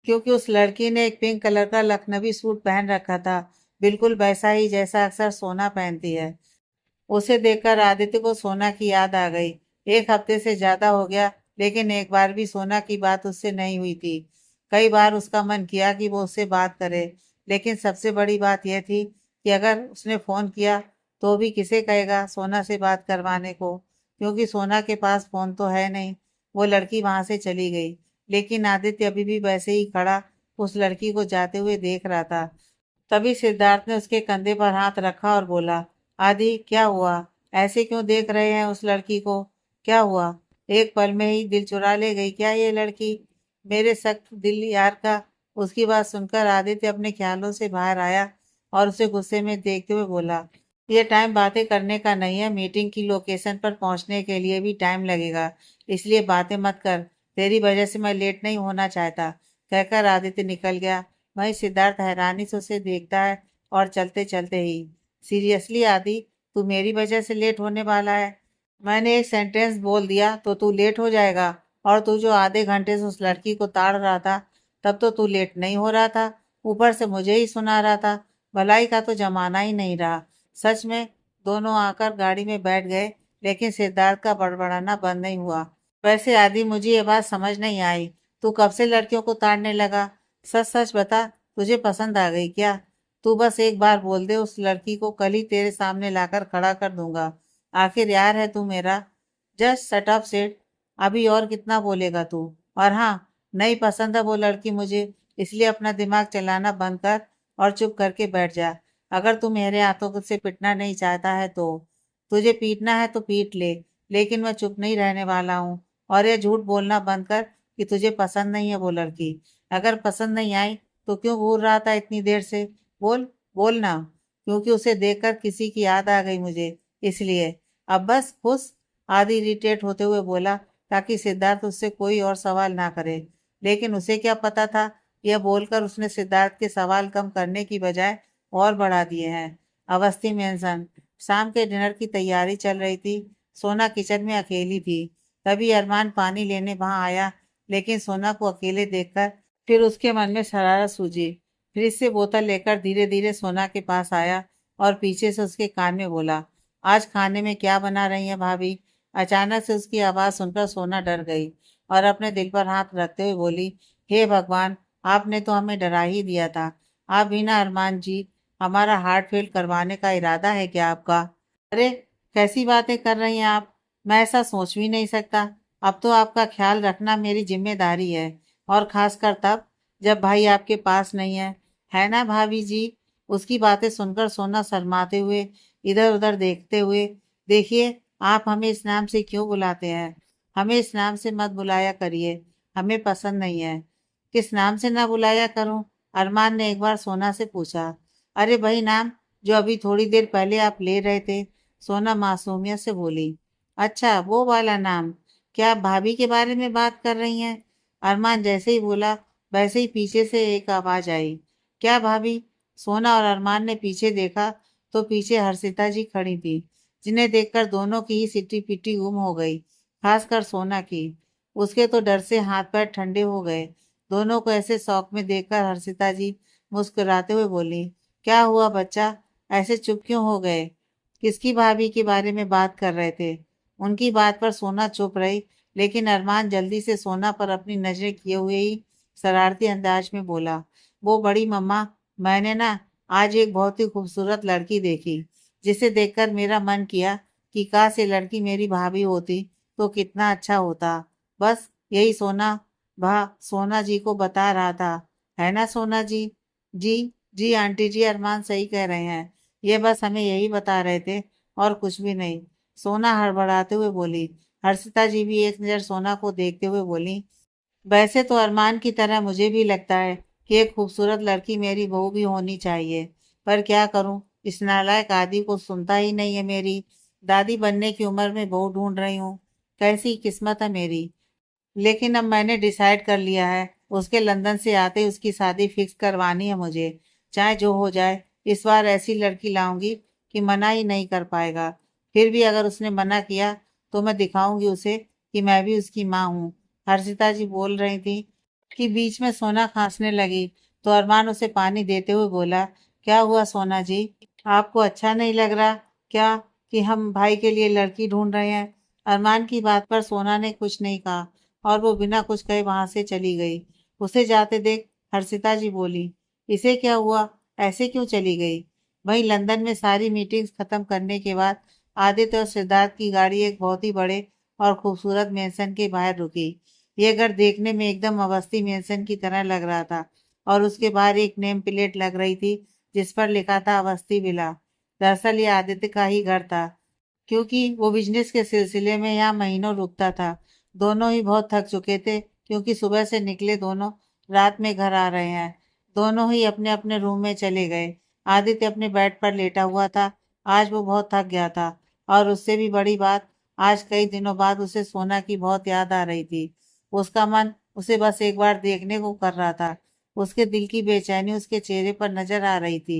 क्योंकि उस लड़की ने एक पिंक कलर का लखनवी सूट पहन रखा था, बिल्कुल वैसा ही जैसा अक्सर सोना पहनती है। उसे देखकर आदित्य को सोना की याद आ गई। 1 हफ्ते से ज्यादा हो गया, लेकिन एक बार भी सोना की बात उससे नहीं हुई थी। कई बार उसका मन किया कि वो उससे बात करे, लेकिन सबसे बड़ी बात यह थी कि अगर उसने फोन किया तो भी किसे कहेगा सोना से बात करवाने को, क्योंकि सोना के पास फोन तो है नहीं। वो लड़की वहां से चली गई, लेकिन आदित्य अभी भी वैसे ही खड़ा उस लड़की को जाते हुए देख रहा था। तभी सिद्धार्थ ने उसके कंधे पर हाथ रखा और बोला, आदि क्या हुआ? ऐसे क्यों देख रहे हैं उस लड़की को? क्या हुआ? एक पल में ही दिल चुरा ले गई क्या ये लड़की, मेरे सख्त दिल यार का? उसकी बात सुनकर आदित्य अपने ख्यालों से बाहर आया और उसे गुस्से में देखते हुए बोला, ये टाइम बातें करने का नहीं है। मीटिंग की लोकेशन पर पहुंचने के लिए भी टाइम लगेगा, इसलिए बातें मत कर। तेरी वजह से मैं लेट नहीं होना चाहता। कहकर आदित्य निकल गया। वहीं सिद्धार्थ हैरानी से उसे देखता है और चलते चलते ही, सीरियसली आदि, तू मेरी वजह से लेट होने वाला है? मैंने एक सेंटेंस बोल दिया तो तू लेट हो जाएगा? और तू जो आधे घंटे से उस लड़की को ताड़ रहा था, तब तो तू लेट नहीं हो रहा था। ऊपर से मुझे ही सुना रहा था। भलाई का तो जमाना ही नहीं रहा। सच में। दोनों आकर गाड़ी में बैठ गए, लेकिन सिद्धार्थ का बड़बड़ाना बंद नहीं हुआ। वैसे आदि, मुझे ये बात समझ नहीं आई, तू कब से लड़कियों को ताड़ने लगा? सच सच बता, तुझे पसंद आ गई क्या? तू बस एक बार बोल दे, उस लड़की को कल ही तेरे सामने लाकर खड़ा कर दूंगा। आखिर यार है तू मेरा। जस्ट शट अप सेठ। अभी और कितना बोलेगा तू? और हाँ, नहीं पसंद है वो लड़की मुझे, इसलिए अपना दिमाग चलाना बंद कर और चुप करके बैठ जा। अगर तू मेरे हाथों से पिटना नहीं चाहता है तो तुझे पीटना है तो पीट ले, लेकिन मैं चुप नहीं रहने वाला हूँ। और ये झूठ बोलना बंद कर कि तुझे पसंद नहीं है वो लड़की। अगर पसंद नहीं आई तो क्यों घूर रहा था इतनी देर से? बोल, बोल ना। क्योंकि उसे देखकर किसी की याद आ गई मुझे, इसलिए। अब बस खुश। आदि इरिटेट होते हुए बोला, ताकि सिद्धार्थ उससे कोई और सवाल ना करे। लेकिन उसे क्या पता था, यह बोलकर उसने सिद्धार्थ के सवाल कम करने की बजाय और बढ़ा दिए हैं। अवस्थी मेंशन। शाम के डिनर की तैयारी चल रही थी। सोना किचन में अकेली थी। तभी अरमान पानी लेने वहां आया, लेकिन सोना को अकेले देखकर फिर उसके मन में शरारत सूझी। फ्रिज से बोतल लेकर धीरे धीरे सोना के पास आया और पीछे से उसके कान में बोला, आज खाने में क्या बना रही हैं भाभी? अचानक से उसकी आवाज सुनकर सोना डर गई और अपने दिल पर हाथ रखते हुए बोली, हे भगवान, आपने तो हमें डरा ही दिया था। आप भी ना अरमान जी, हमारा हार्ट फेल करवाने का इरादा है क्या आपका? अरे, कैसी बातें कर रही हैं आप? मैं ऐसा सोच भी नहीं सकता। अब तो आपका ख्याल रखना मेरी जिम्मेदारी है, और खासकर तब जब भाई आपके पास नहीं है ना भाभी जी? उसकी बातें सुनकर सोना शर्माते हुए इधर उधर देखते हुए, देखिए, आप हमें इस नाम से क्यों बुलाते हैं? हमें इस नाम से मत बुलाया करिए, हमें पसंद नहीं है। किस नाम से ना बुलाया करूं? अरमान ने एक बार सोना से पूछा। अरे वही नाम जो अभी थोड़ी देर पहले आप ले रहे थे, सोना मासूमियत से बोली। अच्छा, वो वाला नाम। क्या आप भाभी के बारे में बात कर रही हैं? अरमान जैसे ही बोला, वैसे ही पीछे से एक आवाज आई, क्या भाभी? सोना और अरमान ने पीछे देखा तो पीछे हर्षिता जी खड़ी थी, जिन्हें देखकर दोनों की ही सिट्टी पिट्टी गुम हो गई, खासकर सोना की। उसके तो डर से हाथ पैर ठंडे हो गए। दोनों को ऐसे शौक में देखकर हर्षिता जी मुस्कुराते हुए बोली, क्या हुआ बच्चा, ऐसे चुप क्यों हो गए? किसकी भाभी के बारे में बात कर रहे थे? उनकी बात पर सोना चुप रही, लेकिन अरमान जल्दी से सोना पर अपनी नजरें किए हुए ही शरारती अंदाज में बोला, वो बड़ी मम्मा, मैंने ना आज एक बहुत ही खूबसूरत लड़की देखी, जिसे देखकर मेरा मन किया कि काश ये लड़की मेरी भाभी होती तो कितना अच्छा होता। बस यही सोना भा सोना जी को बता रहा था, है ना सोना जी? जी, जी आंटी जी, अरमान सही कह रहे हैं। ये बस हमें यही बता रहे थे, और कुछ भी नहीं। सोना हड़बड़ाते हुए बोली। हर्षिता जी भी एक नज़र सोना को देखते हुए बोली, वैसे तो अरमान की तरह मुझे भी लगता है कि एक खूबसूरत लड़की मेरी बहू भी होनी चाहिए, पर क्या करूं, इस नालायक आदि को सुनता ही नहीं है मेरी। दादी बनने की उम्र में बहू ढूंढ रही हूँ। कैसी किस्मत है मेरी। लेकिन अब मैंने डिसाइड कर लिया है, उसके लंदन से आते ही उसकी शादी फिक्स करवानी है मुझे, चाहे जो हो जाए। इस बार ऐसी लड़की लाऊंगी कि मना ही नहीं कर पाएगा। फिर भी अगर उसने मना किया तो मैं दिखाऊंगी उसे कि मैं भी उसकी माँ हूँ। हर्षिता जी बोल रही थी कि बीच में सोना खांसने लगी, तो अरमान उसे पानी देते हुए बोला, क्या हुआ सोना जी, आपको अच्छा नहीं लग रहा क्या कि हम भाई के लिए लड़की ढूंढ रहे हैं? अरमान की बात पर सोना ने कुछ नहीं कहा और वो बिना कुछ कहे वहां से चली गई। उसे जाते देख हर्षिता जी बोली, इसे क्या हुआ, ऐसे क्यों चली गई? वहीं लंदन में सारी मीटिंग्स खत्म करने के बाद आदित्य और सिद्धार्थ की गाड़ी एक बहुत ही बड़े और खूबसूरत मेंशन के बाहर रुकी। ये घर देखने में एकदम अवस्थी मेंशन की तरह लग रहा था, और उसके बाहर एक नेम प्लेट लग रही थी जिस पर लिखा था अवस्थी विला। दरअसल ये आदित्य का ही घर था, क्योंकि वो बिजनेस के सिलसिले में यहाँ महीनों रुकता था। दोनों ही बहुत थक चुके थे, क्योंकि सुबह से निकले दोनों रात में घर आ रहे हैं। दोनों ही अपने अपने रूम में चले गए। आदित्य अपने बेड पर लेटा हुआ था। आज वो बहुत थक गया था, और उससे भी बड़ी बात, आज कई दिनों बाद उसे सोना की बहुत याद आ रही थी। उसका मन उसे बस एक बार देखने को कर रहा था। उसके दिल की बेचैनी उसके चेहरे पर नजर आ रही थी।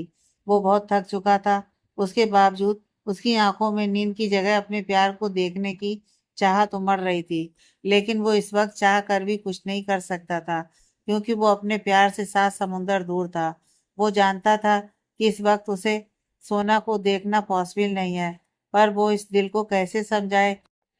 वो बहुत थक चुका था। उसके बावजूद उसकी आंखों में नींद की जगह अपने प्यार को देखने की चाहत उमड़ रही थी। लेकिन वो इस वक्त चाह कर भी कुछ नहीं कर सकता था, क्योंकि वो अपने प्यार से 7 समुंदर दूर था। वो जानता था कि इस वक्त उसे सोना को देखना पॉसिबल नहीं है, पर वो इस दिल को कैसे समझाए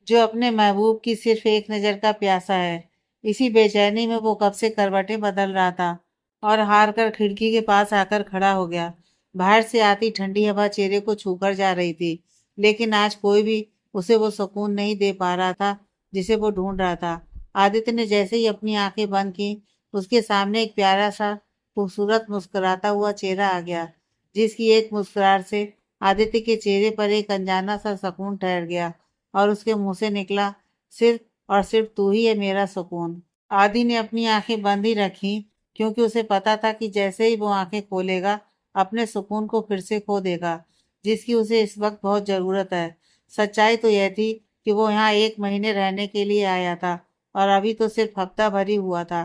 जो अपने महबूब की सिर्फ एक नजर का प्यासा है। इसी बेचैनी में वो कब से करवटें बदल रहा था, और हार कर खिड़की के पास आकर खड़ा हो गया। बाहर से आती ठंडी हवा चेहरे को छूकर जा रही थी, लेकिन आज कोई भी उसे वो सुकून नहीं दे पा रहा था जिसे वो ढूंढ रहा था। आदित्य ने जैसे ही अपनी आंखें बंद की, उसके सामने एक प्यारा सा खूबसूरत मुस्कुराता हुआ चेहरा आ गया, जिसकी एक मुस्कुराहट से आदित्य के चेहरे पर एक अनजाना सा सुकून ठहर गया, और उसके मुंह से निकला, सिर्फ और सिर्फ तू ही है मेरा सुकून। आदि ने अपनी आंखें बंद ही रखी, क्योंकि उसे पता था कि जैसे ही वो आंखें खोलेगा, अपने सुकून को फिर से खो देगा, जिसकी उसे इस वक्त बहुत जरूरत है। सच्चाई तो यह थी कि वो यहाँ 1 महीने रहने के लिए आया था, और अभी तो सिर्फ हफ्ता भर ही हुआ था।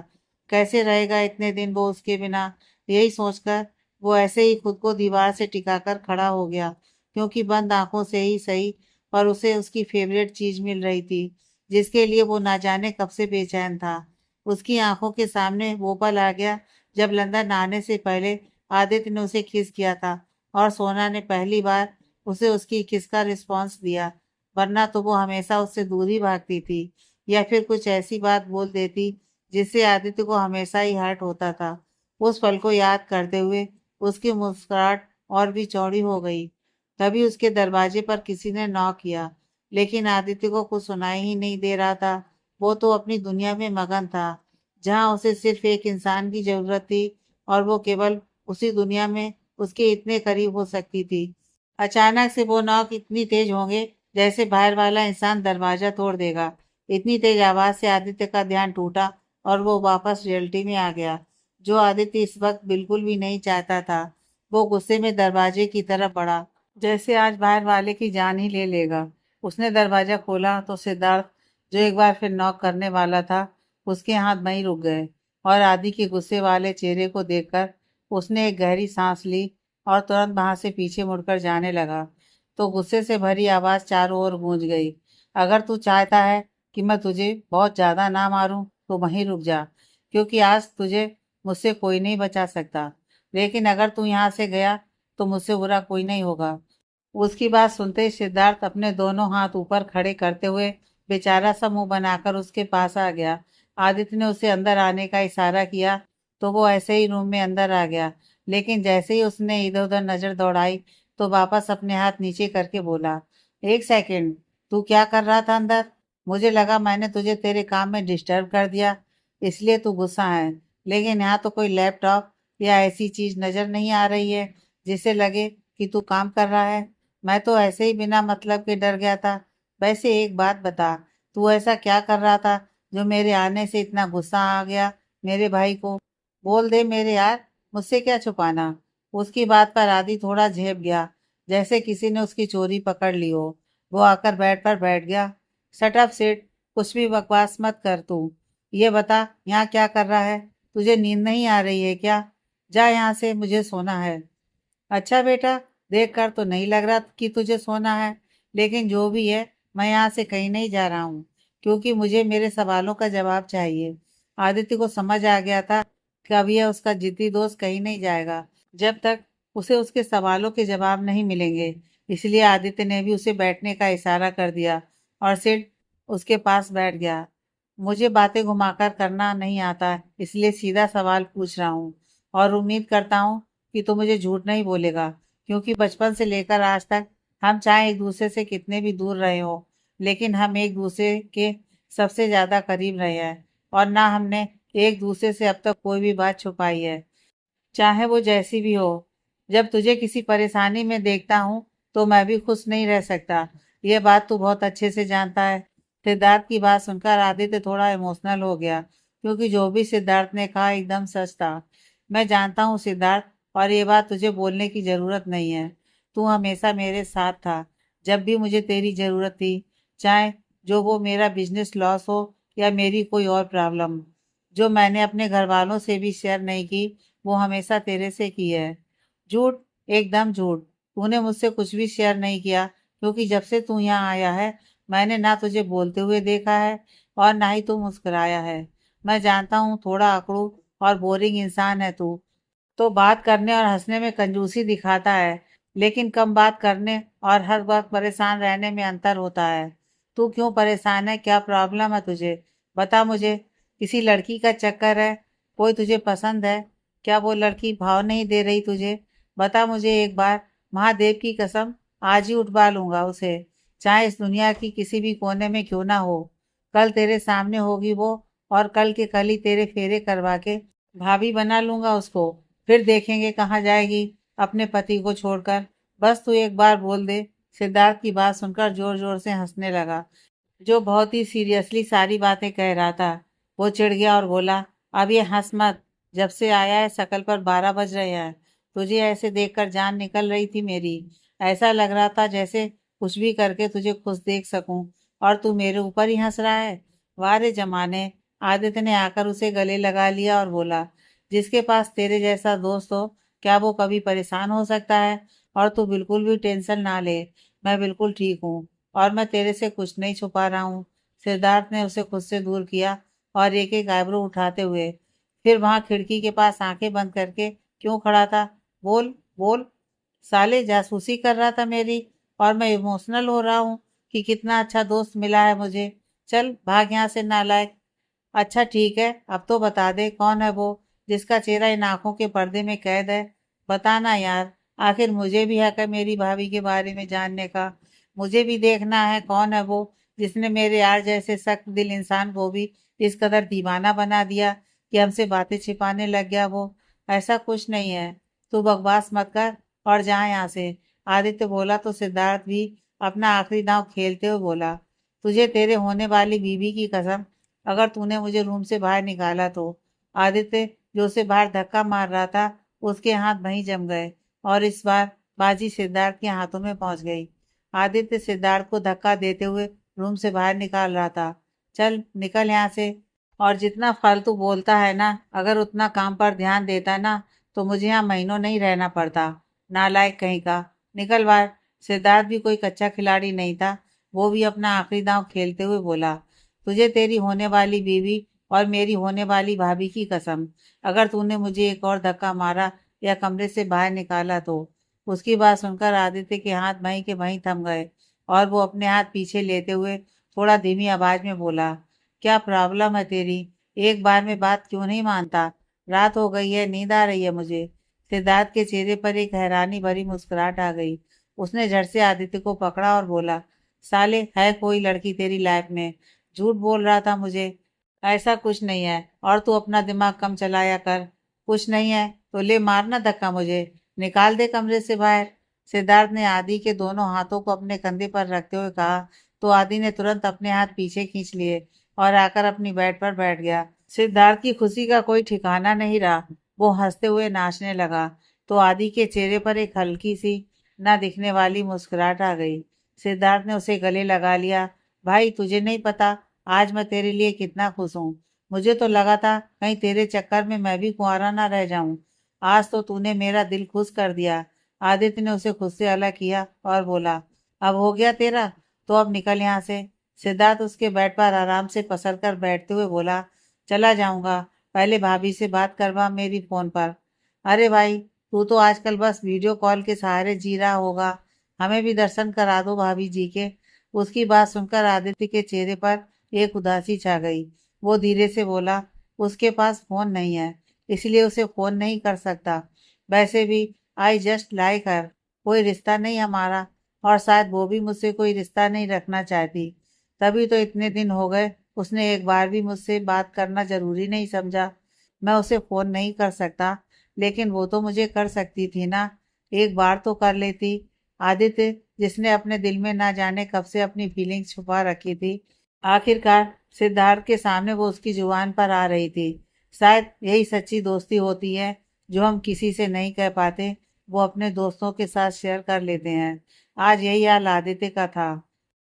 कैसे रहेगा इतने दिन वो उसके बिना? यही सोचकर वो ऐसे ही खुद को दीवार से टिकाकर खड़ा हो गया, क्योंकि बंद आंखों से ही सही, पर उसे उसकी फेवरेट चीज मिल रही थी, जिसके लिए वो ना जाने कब से बेचैन था। उसकी आंखों के सामने वो पल आ गया जब लंदन आने से पहले आदित्य ने उसे किस किया था और सोना ने पहली बार उसे उसकी किस का रिस्पॉन्स दिया। वरना तो वो हमेशा उससे दूर ही भागती थी या फिर कुछ ऐसी बात बोल देती जिससे आदित्य को हमेशा ही हर्ट होता था। उस पल को याद करते हुए उसकी मुस्कुराहट और भी चौड़ी हो गई। तभी उसके दरवाजे पर किसी ने नॉक किया, लेकिन आदित्य को कुछ सुनाई ही नहीं दे रहा था। वो तो अपनी दुनिया में मगन था, जहां उसे सिर्फ एक इंसान की जरूरत थी और वो केवल उसी दुनिया में उसके इतने करीब हो सकती थी। अचानक से वो नॉक इतनी तेज होंगे जैसे बाहर वाला इंसान दरवाजा तोड़ देगा। इतनी तेज आवाज से आदित्य का ध्यान टूटा और वो वापस रियलिटी में आ गया, जो आदित्य इस वक्त बिल्कुल भी नहीं चाहता था। वो गुस्से में दरवाजे की तरफ बढ़ा, जैसे आज बाहर वाले की जान ही ले लेगा। उसने दरवाजा खोला तो सिद्धार्थ, जो एक बार फिर नॉक करने वाला था, उसके हाथ वहीं रुक गए और आदि के गुस्से वाले चेहरे को देखकर उसने एक गहरी सांस ली और तुरंत वहां से पीछे मुड़कर जाने लगा। तो गुस्से से भरी आवाज चारों ओर गूंज गई, अगर तू चाहता है कि मैं तुझे बहुत ज्यादा ना मारूं तो वहीं रुक जा, क्योंकि आज तुझे मुझसे कोई नहीं बचा सकता। लेकिन अगर तू यहाँ से गया तो मुझसे बुरा कोई नहीं होगा। उसकी बात सुनते ही सिद्धार्थ अपने दोनों हाथ ऊपर खड़े करते हुए बेचारा सा मुंह बनाकर उसके पास आ गया। आदित्य ने उसे अंदर आने का इशारा किया तो वो ऐसे ही रूम में अंदर आ गया, लेकिन जैसे ही उसने इधर उधर नजर दौड़ाई तो वापस अपने हाथ नीचे करके बोला, एक सेकंड, तू क्या कर रहा था अंदर? मुझे लगा मैंने तुझे तेरे काम में डिस्टर्ब कर दिया, इसलिए तू गुस्सा है। लेकिन यहाँ तो कोई लैपटॉप या ऐसी चीज नजर नहीं आ रही है जिससे लगे कि तू काम कर रहा है। मैं तो ऐसे ही बिना मतलब के डर गया था। वैसे एक बात बता, तू ऐसा क्या कर रहा था जो मेरे आने से इतना गुस्सा आ गया मेरे भाई को? बोल दे मेरे यार, मुझसे क्या छुपाना। उसकी बात पर आदि थोड़ा झेप गया, जैसे किसी ने उसकी चोरी पकड़ ली हो। वो आकर बेड पर बैठ गया। शट अप सेठ, कुछ भी बकवास मत कर तू। ये बता, यहाँ क्या कर रहा है? तुझे नींद नहीं आ रही है क्या? जा यहाँ से, मुझे सोना है। अच्छा बेटा, देख कर तो नहीं लग रहा कि तुझे सोना है, लेकिन जो भी है, मैं यहाँ से कहीं नहीं जा रहा हूँ, क्योंकि मुझे मेरे सवालों का जवाब चाहिए। आदित्य को समझ आ गया था कि अब यह उसका जिद्दी दोस्त कहीं नहीं जाएगा जब तक उसे उसके सवालों के जवाब नहीं मिलेंगे। इसलिए आदित्य ने भी उसे बैठने का इशारा कर दिया और सिर्फ उसके पास बैठ गया। मुझे बातें घुमाकर करना नहीं आता, इसलिए सीधा सवाल पूछ रहा हूँ और उम्मीद करता हूँ कि तू मुझे झूठ नहीं बोलेगा, क्योंकि बचपन से लेकर आज तक हम चाहे एक दूसरे से कितने भी दूर रहे हो, लेकिन हम एक दूसरे के सबसे ज्यादा करीब रहे हैं और ना हमने एक दूसरे से अब तक कोई भी बात छुपाई है, चाहे वो जैसी भी हो। जब तुझे किसी परेशानी में देखता हूँ तो मैं भी खुश नहीं रह सकता। ये बात तू बहुत अच्छे से जानता है। सिद्धार्थ की बात सुनकर आदित्य थोड़ा इमोशनल हो गया, क्योंकि जो भी सिद्धार्थ ने कहा एकदम सच था। मैं जानता हूँ सिद्धार्थ, और ये बात तुझे बोलने की जरूरत नहीं है। तू हमेशा मेरे साथ था, जब भी मुझे तेरी जरूरत थी, चाहे जो वो मेरा बिजनेस लॉस हो या मेरी कोई और प्रॉब्लम जो मैंने अपने घर वालों से भी शेयर नहीं की, वो हमेशा तेरे से की है। झूठ, एकदम झूठ। तूने मुझसे कुछ भी शेयर नहीं किया, क्योंकि जब से तू यहाँ आया है मैंने ना तुझे बोलते हुए देखा है और ना ही तू मुस्कुराया है। मैं जानता हूँ थोड़ा अकड़ू और बोरिंग इंसान है तू, तो बात करने और हंसने में कंजूसी दिखाता है, लेकिन कम बात करने और हर वक्त परेशान रहने में अंतर होता है। तू क्यों परेशान है? क्या प्रॉब्लम है तुझे? बता मुझे। किसी लड़की का चक्कर है? कोई तुझे पसंद है? क्या वो लड़की भाव नहीं दे रही तुझे? बता मुझे एक बार, महादेव की कसम, आज ही उठवा लूंगा उसे, चाहे इस दुनिया की किसी भी कोने में क्यों ना हो। कल तेरे सामने होगी वो, और कल के कल ही तेरे फेरे करवा के भाभी बना लूंगा उसको। फिर देखेंगे कहाँ जाएगी अपने पति को छोड़कर। बस तू एक बार बोल दे। सिद्धार्थ की बात सुनकर जोर जोर से हंसने लगा, जो बहुत ही सीरियसली सारी बातें कह रहा था। वो चिढ़ गया और बोला, अब ये हंस मत। जब से आया है शकल पर 12 बज रहे हैं। तुझे ऐसे देखकर जान निकल रही थी मेरी। ऐसा लग रहा था जैसे कुछ भी करके तुझे खुश देख सकूं, और तू मेरे ऊपर ही हंस रहा है। वाह रे जमाने। आदित्य ने आकर उसे गले लगा लिया और बोला, जिसके पास तेरे जैसा दोस्त हो, क्या वो कभी परेशान हो सकता है? और तू बिल्कुल भी टेंशन ना ले, मैं बिल्कुल ठीक हूँ और मैं तेरे से कुछ नहीं छुपा रहा हूँ। सिद्धार्थ ने उसे खुद से दूर किया और एक एक आईब्रो उठाते हुए। फिर वहां खिड़की के पास आंखें बंद करके क्यों खड़ा था? बोल बोल। साले जासूसी कर रहा था मेरी, और मैं इमोशनल हो रहा हूँ कि कितना अच्छा दोस्त मिला है मुझे। चल भाग यहाँ से नालायक। अच्छा ठीक है, अब तो बता दे कौन है वो जिसका चेहरा इन आंखों के पर्दे में कैद है। बताना यार, आखिर मुझे भी हक है मेरी भाभी के बारे में जानने का। मुझे भी देखना है कौन है वो जिसने मेरे यार जैसे सख्त दिल इंसान को भी इस कदर दीवाना बना दिया कि हमसे बातें छिपाने लग गया वो। ऐसा कुछ नहीं है, तू बकवास मत कर और जा यहाँ से। आदित्य बोला तो सिद्धार्थ भी अपना आखिरी दांव खेलते हुए बोला, तुझे तेरे होने वाली बीवी की कसम, अगर तूने मुझे रूम से बाहर निकाला तो। आदित्य जो उसे बाहर धक्का मार रहा था, उसके हाथ वहीं जम गए और इस बार बाजी सिद्धार्थ के हाथों में पहुंच गई। आदित्य सिद्धार्थ को धक्का देते हुए रूम से बाहर निकाल रहा था। चल निकल यहाँ से, और जितना फालतू बोलता है ना, अगर उतना काम पर ध्यान देता ना तो मुझे यहाँ महीनों नहीं रहना पड़ता। नालायक कहीं का, निकल बाहर। सिद्धार्थ भी कोई कच्चा खिलाड़ी नहीं था, वो भी अपना आखिरी दांव खेलते हुए बोला, तुझे तेरी होने वाली बीवी और मेरी होने वाली भाभी की कसम, अगर तूने मुझे एक और धक्का मारा या कमरे से बाहर निकाला तो। उसकी बात सुनकर आदित्य के हाथ वहीं के वहीं थम गए और वो अपने हाथ पीछे लेते हुए थोड़ा धीमी आवाज में बोला, क्या प्रॉब्लम है तेरी? एक बार में बात क्यों नहीं मानता? रात हो गई है, नींद आ रही है मुझे। सिद्धार्थ के चेहरे पर एक हैरानी भरी मुस्कुराहट आ गई। उसने झट से आदित्य को पकड़ा और बोला, साले है कोई लड़की तेरी लाइफ में? झूठ बोल रहा था मुझे। ऐसा कुछ नहीं है, और तू अपना दिमाग कम चलाया कर। कुछ नहीं है तो ले मारना धक्का मुझे, निकाल दे कमरे से बाहर। सिद्धार्थ ने आदि के दोनों हाथों को अपने कंधे पर रखते हुए कहा, तो आदि ने तुरंत अपने हाथ पीछे खींच लिए और आकर अपनी बेड पर बैठ गया। सिद्धार्थ की खुशी का कोई ठिकाना नहीं रहा। वो हंसते हुए नाचने लगा तो आदि के चेहरे पर एक हल्की सी न दिखने वाली मुस्कुराहट आ गई। सिद्धार्थ ने उसे गले लगा लिया। भाई तुझे नहीं पता आज मैं तेरे लिए कितना खुश हूँ। मुझे तो लगा था कहीं तेरे चक्कर में मैं भी कुंवारा ना रह जाऊं। आज तो तूने मेरा दिल खुश कर दिया। आदित्य ने उसे खुद से अलग किया और बोला, अब हो गया तेरा, तो अब निकल यहाँ से। सिद्धार्थ उसके बेड पर आराम से पसर कर बैठते हुए बोला, चला जाऊंगा, पहले भाभी से बात करवा मेरी फोन पर। अरे भाई, तू तो आजकल बस वीडियो कॉल के सहारे जी रहा होगा, हमें भी दर्शन करा दो भाभी जी के। उसकी बात सुनकर आदित्य के चेहरे पर एक उदासी छा गई। वो धीरे से बोला, उसके पास फोन नहीं है, इसलिए उसे फोन नहीं कर सकता। वैसे भी आई जस्ट लाइक हर, कोई रिश्ता नहीं हमारा, और शायद वो भी मुझसे कोई रिश्ता नहीं रखना चाहती। तभी तो इतने दिन हो गए उसने एक बार भी मुझसे बात करना जरूरी नहीं समझा। मैं उसे फोन नहीं कर सकता, लेकिन वो तो मुझे कर सकती थी ना, एक बार तो कर लेती। आदित्य, जिसने अपने दिल में ना जाने कब से अपनी फीलिंग्स छुपा रखी थी, आखिरकार सिद्धार्थ के सामने वो उसकी जुबान पर आ रही थी। शायद यही सच्ची दोस्ती होती है, जो हम किसी से नहीं कह पाते वो अपने दोस्तों के साथ शेयर कर लेते हैं। आज यही हाल आदित्य का था।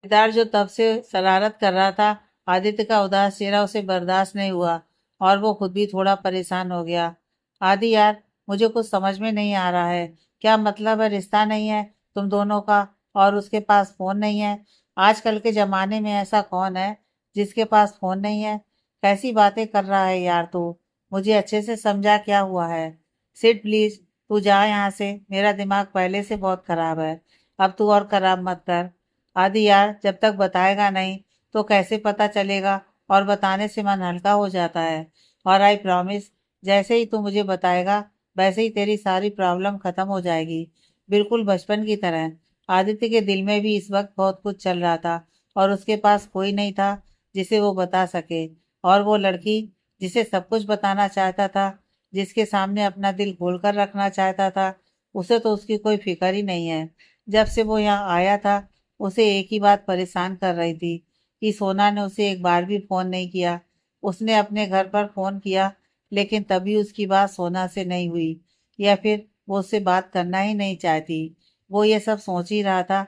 सिद्धार्थ जो तब से शरारत कर रहा था, आदित्य का उदास चेहरा उसे बर्दाश्त नहीं हुआ और वो खुद भी थोड़ा परेशान हो गया। आदि यार, मुझे कुछ समझ में नहीं आ रहा है, क्या मतलब है रिश्ता नहीं है तुम दोनों का और उसके पास फोन नहीं है? आजकल के जमाने में ऐसा कौन है जिसके पास फोन नहीं है? कैसी बातें कर रहा है यार तू? मुझे अच्छे से समझा क्या हुआ है। सिड प्लीज, तू जा यहाँ से, मेरा दिमाग पहले से बहुत खराब है, अब तू और खराब मत कर। आदि यार, जब तक बताएगा नहीं तो कैसे पता चलेगा, और बताने से मन हल्का हो जाता है। और आई प्रॉमिस, जैसे ही तू मुझे बताएगा वैसे ही तेरी सारी प्रॉब्लम खत्म हो जाएगी, बिल्कुल बचपन की तरह। आदित्य के दिल में भी इस वक्त बहुत कुछ चल रहा था और उसके पास कोई नहीं था जिसे वो बता सके। और वो लड़की जिसे सब कुछ बताना चाहता था, जिसके सामने अपना दिल खोलकर रखना चाहता था, उसे तो उसकी कोई फिक्र ही नहीं है। जब से वो यहाँ आया था उसे एक ही बात परेशान कर रही थी कि सोना ने उसे एक बार भी फोन नहीं किया। उसने अपने घर पर फोन किया, लेकिन तभी उसकी बात सोना से नहीं हुई, या फिर वो उससे बात करना ही नहीं चाहती। वो ये सब सोच ही रहा था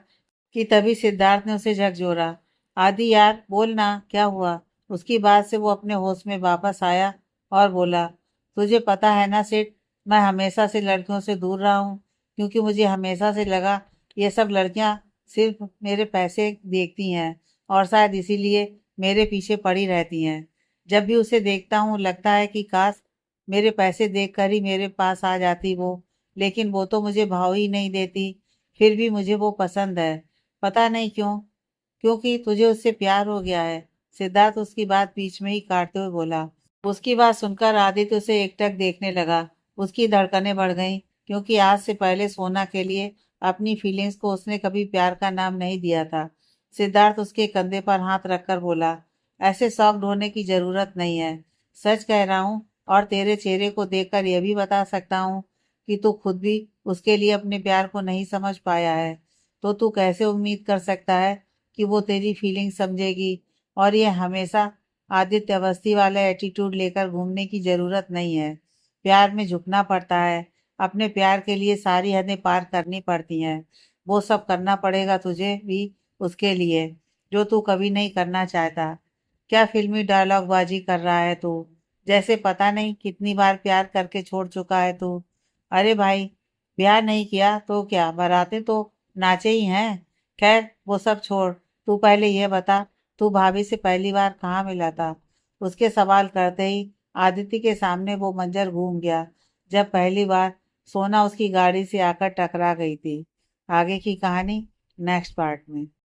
कि तभी सिद्धार्थ ने उसे झकझोरा, आदि यार बोल ना, क्या हुआ? उसकी बात से वो अपने होश में वापस आया और बोला, तुझे पता है ना सेठ, मैं हमेशा से लड़कियों से दूर रहा हूँ, क्योंकि मुझे हमेशा से लगा ये सब लड़कियां सिर्फ मेरे पैसे देखती हैं और शायद इसीलिए मेरे पीछे पड़ी रहती हैं। जब भी उसे देखता हूँ लगता है कि काश मेरे पैसे देखकर ही मेरे पास आ जाती वो, लेकिन वो तो मुझे भाव ही नहीं देती। फिर भी मुझे वो पसंद है, पता नहीं क्यों। क्योंकि तुझे उससे प्यार हो गया है। सिद्धार्थ उसकी बात बीच में ही काटते हुए बोला। उसकी बात सुनकर आदित्य उसे एकटक देखने लगा। उसकी धड़कनें बढ़ गईं, क्योंकि आज से पहले सोना के लिए अपनी फीलिंग्स को उसने कभी प्यार का नाम नहीं दिया था। सिद्धार्थ उसके कंधे पर हाथ रखकर बोला, ऐसे शॉक्ड होने की जरूरत नहीं है। सच कह रहा हूँ, और तेरे चेहरे को देखकर यह भी बता सकता हूँ कि तू खुद भी उसके लिए अपने प्यार को नहीं समझ पाया है। तो तू कैसे उम्मीद कर सकता है कि वो तेरी फीलिंग समझेगी। और ये हमेशा आदित्य अवस्थी वाला एटीट्यूड लेकर घूमने की जरूरत नहीं है। प्यार में झुकना पड़ता है। अपने प्यार के लिए सारी हदें पार करनी पड़ती हैं। वो सब करना पड़ेगा तुझे भी उसके लिए, जो तू कभी नहीं करना चाहता। क्या फिल्मी डायलॉग बाजी कर रहा है तू? जैसे पता नहीं कितनी बार प्यार करके छोड़ चुका है तू। अरे भाई, प्यार नहीं किया तो क्या, बारातें तो नाचे ही हैं। खैर वो सब छोड़, तू पहले ये बता, तू भाभी से पहली बार कहाँ मिला था? उसके सवाल करते ही आदित्य के सामने वो मंजर घूम गया, जब पहली बार सोना उसकी गाड़ी से आकर टकरा गई थी। आगे की कहानी नेक्स्ट पार्ट में।